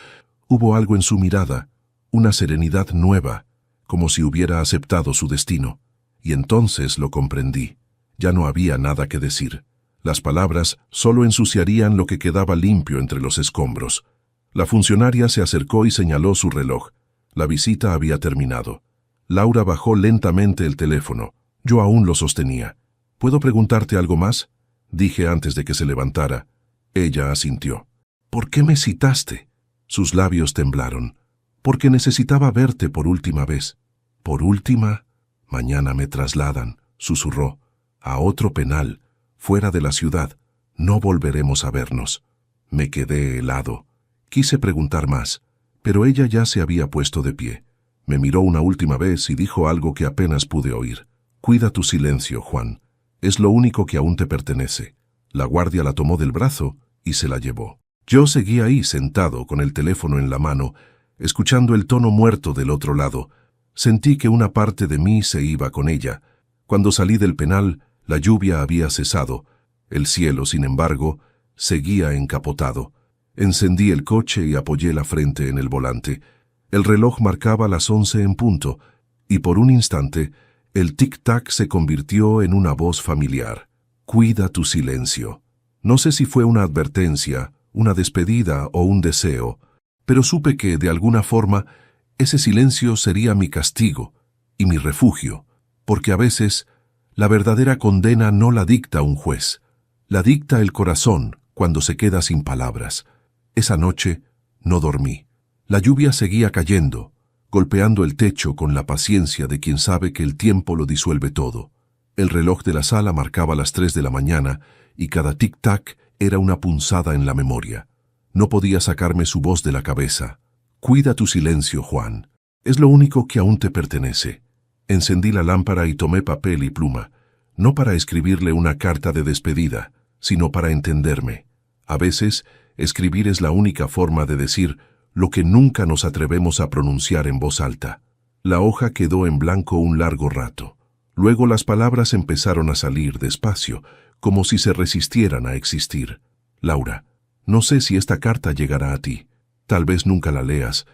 Hubo algo en su mirada, una serenidad nueva, como si hubiera aceptado su destino, y entonces lo comprendí. Ya no había nada que decir. Las palabras solo ensuciarían lo que quedaba limpio entre los escombros. La funcionaria se acercó y señaló su reloj. La visita había terminado. Laura bajó lentamente el teléfono. Yo aún lo sostenía. ¿Puedo preguntarte algo más?, dije antes de que se levantara. Ella asintió. ¿Por qué me citaste? Sus labios temblaron. Porque necesitaba verte por última vez. ¿Por última? Mañana me trasladan, susurró, a otro penal, fuera de la ciudad. No volveremos a vernos. Me quedé helado. Quise preguntar más, pero ella ya se había puesto de pie. Me miró una última vez y dijo algo que apenas pude oír. Cuida tu silencio, Juan. Es lo único que aún te pertenece. La guardia la tomó del brazo y se la llevó. Yo seguí ahí sentado con el teléfono en la mano, escuchando el tono muerto del otro lado. Sentí que una parte de mí se iba con ella. Cuando salí del penal, la lluvia había cesado. El cielo, sin embargo, seguía encapotado. Encendí el coche y apoyé la frente en el volante. El reloj marcaba las 11 en punto, y por un instante, el tic-tac se convirtió en una voz familiar. Cuida tu silencio. No sé si fue una advertencia, una despedida o un deseo, pero supe que, de alguna forma, ese silencio sería mi castigo y mi refugio, porque a veces la verdadera condena no la dicta un juez, la dicta el corazón cuando se queda sin palabras. Esa noche no dormí. La lluvia seguía cayendo, golpeando el techo con la paciencia de quien sabe que el tiempo lo disuelve todo. El reloj de la sala marcaba las 3 de la mañana y cada tic-tac era una punzada en la memoria. No podía sacarme su voz de la cabeza. Cuida tu silencio, Juan. Es lo único que aún te pertenece. Encendí la lámpara y tomé papel y pluma, no para escribirle una carta de despedida, sino para entenderme. A veces, escribir es la única forma de decir lo que nunca nos atrevemos a pronunciar en voz alta. La hoja quedó en blanco un largo rato. Luego las palabras empezaron a salir despacio, como si se resistieran a existir. Laura, no sé si esta carta llegará a ti. Tal vez nunca la leas,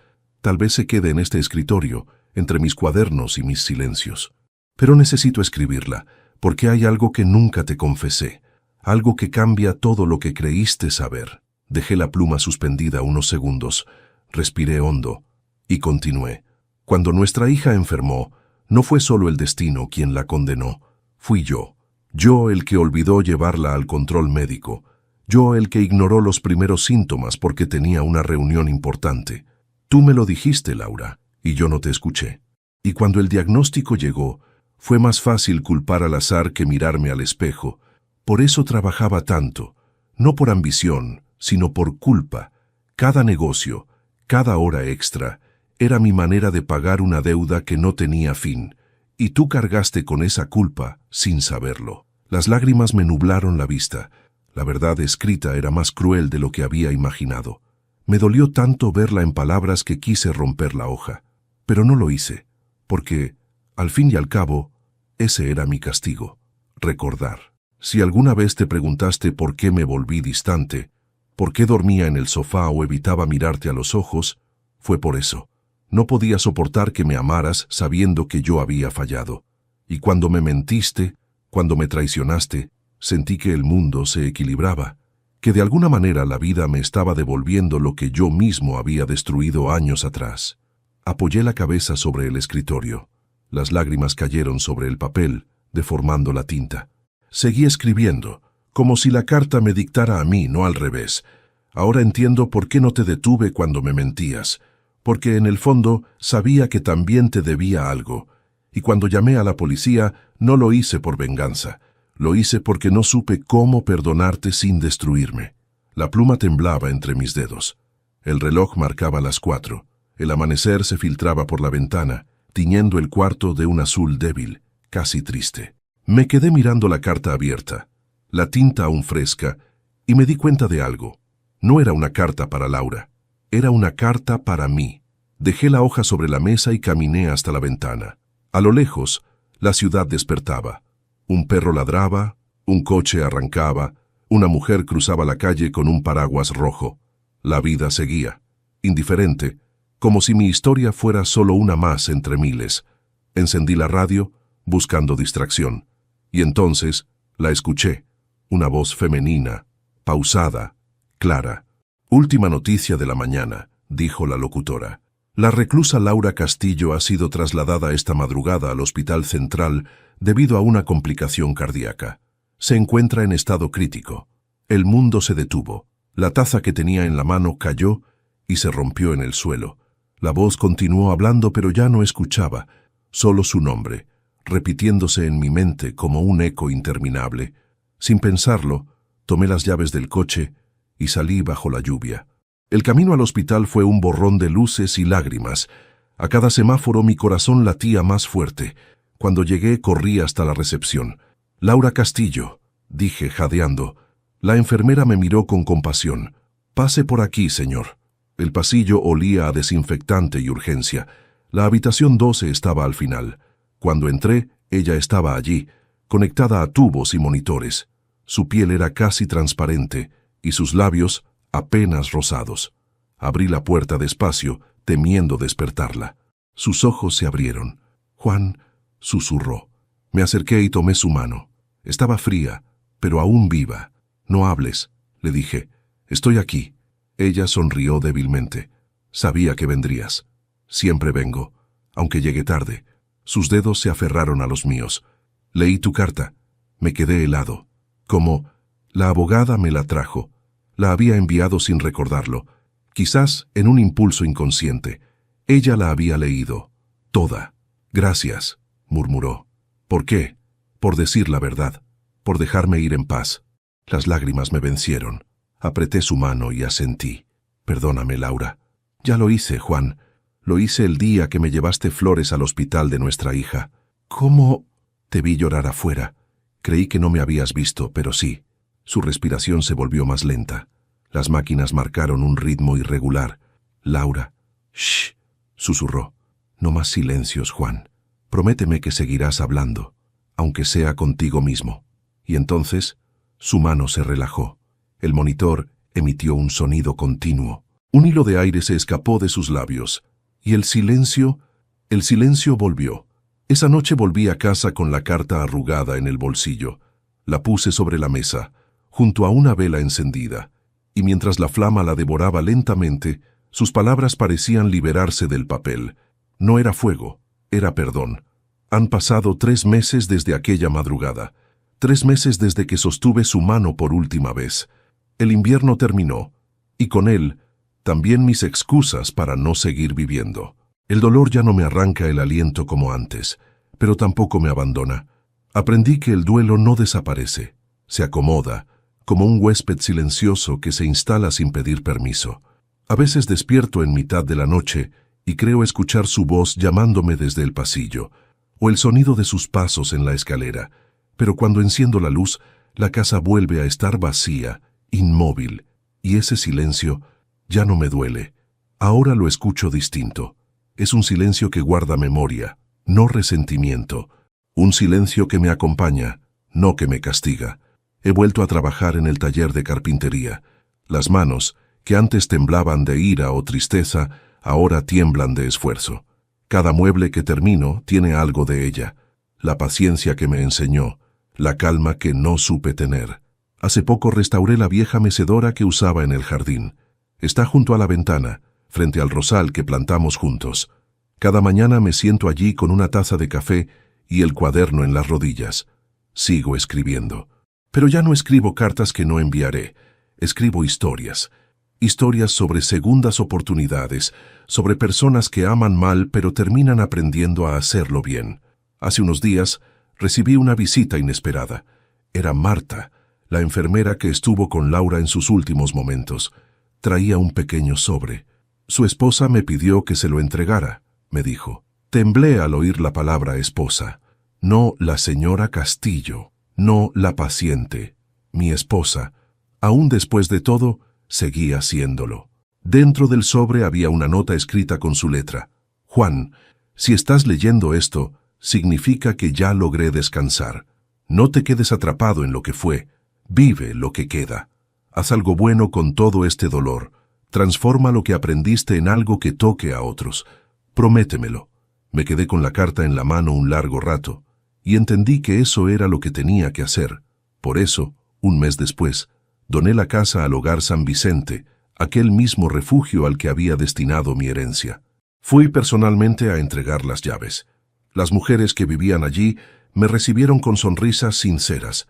Tal vez se quede en este escritorio, entre mis cuadernos y mis silencios. Pero necesito escribirla, porque hay algo que nunca te confesé, algo que cambia todo lo que creíste saber. Dejé la pluma suspendida unos segundos, respiré hondo y continué. Cuando nuestra hija enfermó, no fue solo el destino quien la condenó, fui yo. Yo el que olvidó llevarla al control médico. Yo el que ignoró los primeros síntomas porque tenía una reunión importante. Tú me lo dijiste, Laura, y yo no te escuché. Y cuando el diagnóstico llegó, fue más fácil culpar al azar que mirarme al espejo. Por eso trabajaba tanto, no por ambición, sino por culpa. Cada negocio, cada hora extra, era mi manera de pagar una deuda que no tenía fin, y tú cargaste con esa culpa sin saberlo. Las lágrimas me nublaron la vista. La verdad escrita era más cruel de lo que había imaginado. Me dolió tanto verla en palabras que quise romper la hoja. Pero no lo hice, porque, al fin y al cabo, ese era mi castigo, recordar. Si alguna vez te preguntaste por qué me volví distante, por qué dormía en el sofá o evitaba mirarte a los ojos, fue por eso. No podía soportar que me amaras sabiendo que yo había fallado. Y cuando me mentiste, cuando me traicionaste, sentí que el mundo se equilibraba, que de alguna manera la vida me estaba devolviendo lo que yo mismo había destruido años atrás. Apoyé la cabeza sobre el escritorio. Las lágrimas cayeron sobre el papel, deformando la tinta. Seguí escribiendo, como si la carta me dictara a mí, no al revés. Ahora entiendo por qué no te detuve cuando me mentías, porque en el fondo sabía que también te debía algo, y cuando llamé a la policía no lo hice por venganza, lo hice porque no supe cómo perdonarte sin destruirme. La pluma temblaba entre mis dedos. El reloj marcaba las 4. El amanecer se filtraba por la ventana, tiñendo el cuarto de un azul débil, casi triste. Me quedé mirando la carta abierta, la tinta aún fresca, y me di cuenta de algo. No era una carta para Laura, era una carta para mí. Dejé la hoja sobre la mesa y caminé hasta la ventana. A lo lejos, la ciudad despertaba. Un perro ladraba, un coche arrancaba, una mujer cruzaba la calle con un paraguas rojo. La vida seguía, indiferente, como si mi historia fuera solo una más entre miles. Encendí la radio, buscando distracción. Y entonces la escuché, una voz femenina, pausada, clara. Última noticia de la mañana, dijo la locutora. La reclusa Laura Castillo ha sido trasladada esta madrugada al Hospital Central debido a una complicación cardíaca. Se encuentra en estado crítico. El mundo se detuvo. La taza que tenía en la mano cayó y se rompió en el suelo. La voz continuó hablando, pero ya no escuchaba, solo su nombre, repitiéndose en mi mente como un eco interminable. Sin pensarlo, tomé las llaves del coche y salí bajo la lluvia. El camino al hospital fue un borrón de luces y lágrimas. A cada semáforo mi corazón latía más fuerte. Cuando llegué, corrí hasta la recepción. «Laura Castillo», dije jadeando. La enfermera me miró con compasión. «Pase por aquí, señor». El pasillo olía a desinfectante y urgencia. La habitación 12 estaba al final. Cuando entré, ella estaba allí, conectada a tubos y monitores. Su piel era casi transparente y sus labios apenas rosados. Abrí la puerta despacio, temiendo despertarla. Sus ojos se abrieron. «Juan», susurró. Me acerqué y tomé su mano. Estaba fría, pero aún viva. «No hables», le dije. «Estoy aquí». Ella sonrió débilmente. «Sabía que vendrías. Siempre vengo, aunque llegue tarde». Sus dedos se aferraron a los míos. «Leí tu carta». Me quedé helado. Como la abogada me la trajo. La había enviado sin recordarlo. Quizás en un impulso inconsciente. Ella la había leído. Toda. «Gracias», murmuró. «¿Por qué?» «Por decir la verdad. Por dejarme ir en paz». Las lágrimas me vencieron. Apreté su mano y asentí. «Perdóname, Laura». «Ya lo hice, Juan. Lo hice el día que me llevaste flores al hospital de nuestra hija». «¿Cómo?» Te vi llorar afuera. Creí que no me habías visto, pero sí. Su respiración se volvió más lenta. Las máquinas marcaron un ritmo irregular. «Laura». «Shh», susurró. «No más silencios, Juan. Prométeme que seguirás hablando, aunque sea contigo mismo». Y entonces su mano se relajó. El monitor emitió un sonido continuo. Un hilo de aire se escapó de sus labios, Y el silencio volvió. Esa noche volví a casa con la carta arrugada en el bolsillo. La puse sobre la mesa, junto a una vela encendida, y mientras la flama la devoraba lentamente, sus palabras parecían liberarse del papel. No era fuego, era perdón. Han pasado 3 meses desde aquella madrugada, 3 meses desde que sostuve su mano por última vez. El invierno terminó, y con él, también mis excusas para no seguir viviendo. El dolor ya no me arranca el aliento como antes, pero tampoco me abandona. Aprendí que el duelo no desaparece, se acomoda, como un huésped silencioso que se instala sin pedir permiso. A veces despierto en mitad de la noche y creo escuchar su voz llamándome desde el pasillo, o el sonido de sus pasos en la escalera, pero cuando enciendo la luz, la casa vuelve a estar vacía, inmóvil, y ese silencio ya no me duele. Ahora lo escucho distinto. Es un silencio que guarda memoria, no resentimiento. Un silencio que me acompaña, no que me castiga. He vuelto a trabajar en el taller de carpintería. Las manos, que antes temblaban de ira o tristeza, ahora tiemblan de esfuerzo. Cada mueble que termino tiene algo de ella. La paciencia que me enseñó, la calma que no supe tener. Hace poco restauré la vieja mecedora que usaba en el jardín. Está junto a la ventana, frente al rosal que plantamos juntos. Cada mañana me siento allí con una taza de café y el cuaderno en las rodillas. Sigo escribiendo. Pero ya no escribo cartas que no enviaré. Escribo historias. Historias sobre segundas oportunidades, sobre personas que aman mal pero terminan aprendiendo a hacerlo bien. Hace unos días recibí una visita inesperada. Era Marta, la enfermera que estuvo con Laura en sus últimos momentos. Traía un pequeño sobre. Su esposa me pidió que se lo entregara, me dijo. Temblé al oír la palabra esposa. No la señora Castillo, no la paciente, mi esposa. Aún después de todo, seguía haciéndolo. Dentro del sobre había una nota escrita con su letra. Juan, si estás leyendo esto, significa que ya logré descansar. No te quedes atrapado en lo que fue. Vive lo que queda. Haz algo bueno con todo este dolor. Transforma lo que aprendiste en algo que toque a otros. Prométemelo. Me quedé con la carta en la mano un largo rato, y entendí que eso era lo que tenía que hacer. Por eso, un mes después, doné la casa al Hogar San Vicente, aquel mismo refugio al que había destinado mi herencia. Fui personalmente a entregar las llaves. Las mujeres que vivían allí me recibieron con sonrisas sinceras.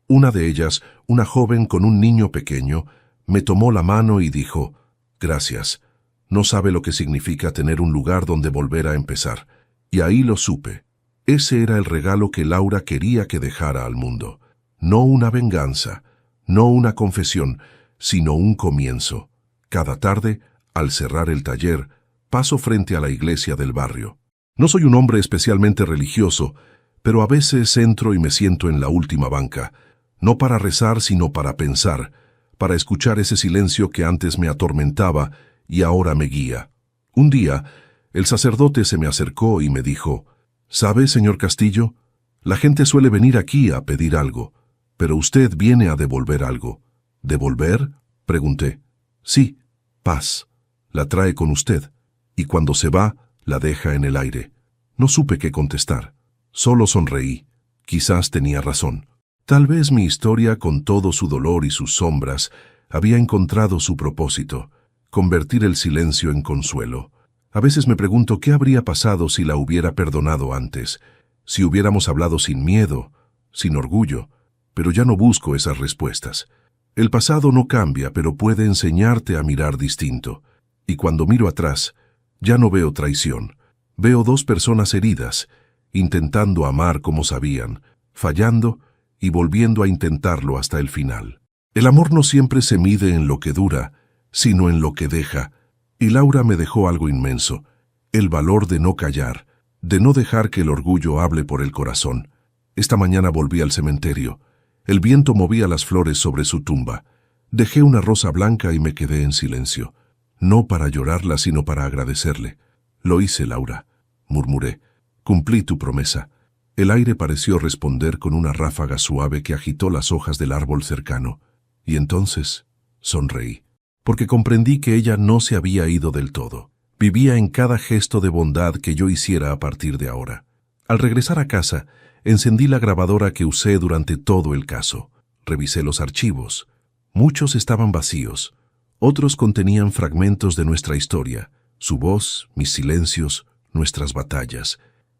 Una de ellas, una joven con un niño pequeño, me tomó la mano y dijo, «Gracias. No sabe lo que significa tener un lugar donde volver a empezar». Y ahí lo supe. Ese era el regalo que Laura quería que dejara al mundo. No una venganza, no una confesión, sino un comienzo. Cada tarde, al cerrar el taller, paso frente a la iglesia del barrio. No soy un hombre especialmente religioso, pero a veces entro y me siento en la última banca, no para rezar sino para pensar, para escuchar ese silencio que antes me atormentaba y ahora me guía. Un día, el sacerdote se me acercó y me dijo, «¿Sabe, señor Castillo? La gente suele venir aquí a pedir algo, pero usted viene a devolver algo». «¿Devolver?», pregunté. «Sí, paz. La trae con usted, y cuando se va, la deja en el aire». No supe qué contestar. Solo sonreí. Quizás tenía razón. Tal vez mi historia, con todo su dolor y sus sombras, había encontrado su propósito, convertir el silencio en consuelo. A veces me pregunto qué habría pasado si la hubiera perdonado antes, si hubiéramos hablado sin miedo, sin orgullo, pero ya no busco esas respuestas. El pasado no cambia, pero puede enseñarte a mirar distinto. Y cuando miro atrás, ya no veo traición. Veo 2 personas heridas, intentando amar como sabían, fallando y volviendo a intentarlo hasta el final. El amor no siempre se mide en lo que dura, sino en lo que deja. Y Laura me dejó algo inmenso, el valor de no callar, de no dejar que el orgullo hable por el corazón. Esta mañana volví al cementerio. El viento movía las flores sobre su tumba. Dejé una rosa blanca y me quedé en silencio. No para llorarla, sino para agradecerle. «Lo hice, Laura», murmuré. «Cumplí tu promesa». El aire pareció responder con una ráfaga suave que agitó las hojas del árbol cercano. Y entonces sonreí, porque comprendí que ella no se había ido del todo. Vivía en cada gesto de bondad que yo hiciera a partir de ahora. Al regresar a casa, encendí la grabadora que usé durante todo el caso. Revisé los archivos. Muchos estaban vacíos. Otros contenían fragmentos de nuestra historia, su voz, mis silencios, nuestras batallas.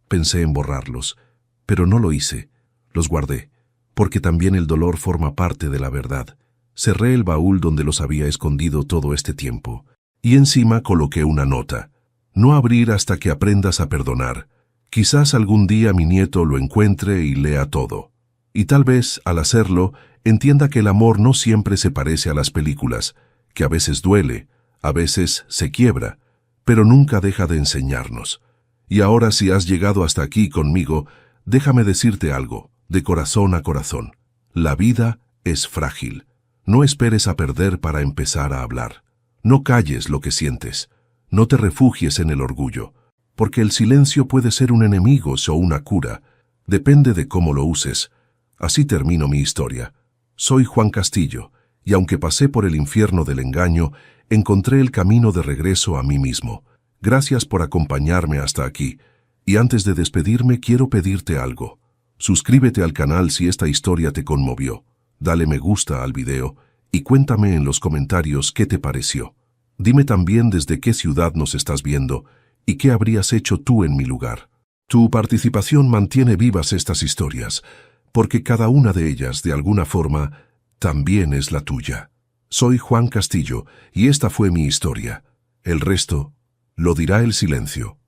Pensé en borrarlos, pero no lo hice. Los guardé, porque también el dolor forma parte de la verdad. Cerré el baúl donde los había escondido todo este tiempo, y encima coloqué una nota. No abrir hasta que aprendas a perdonar. Quizás algún día mi nieto lo encuentre y lea todo. Y tal vez, al hacerlo, entienda que el amor no siempre se parece a las películas, que a veces duele, a veces se quiebra, pero nunca deja de enseñarnos. Y ahora, si has llegado hasta aquí conmigo, déjame decirte algo, de corazón a corazón. La vida es frágil. No esperes a perder para empezar a hablar. No calles lo que sientes. No te refugies en el orgullo, porque el silencio puede ser un enemigo o una cura. Depende de cómo lo uses. Así termino mi historia. Soy Juan Castillo, y aunque pasé por el infierno del engaño, encontré el camino de regreso a mí mismo. Gracias por acompañarme hasta aquí. Y antes de despedirme, quiero pedirte algo. Suscríbete al canal si esta historia te conmovió. Dale me gusta al video y cuéntame en los comentarios qué te pareció. Dime también desde qué ciudad nos estás viendo y qué habrías hecho tú en mi lugar. Tu participación mantiene vivas estas historias, porque cada una de ellas, de alguna forma, también es la tuya. Soy Juan Castillo y esta fue mi historia. El resto lo dirá el silencio.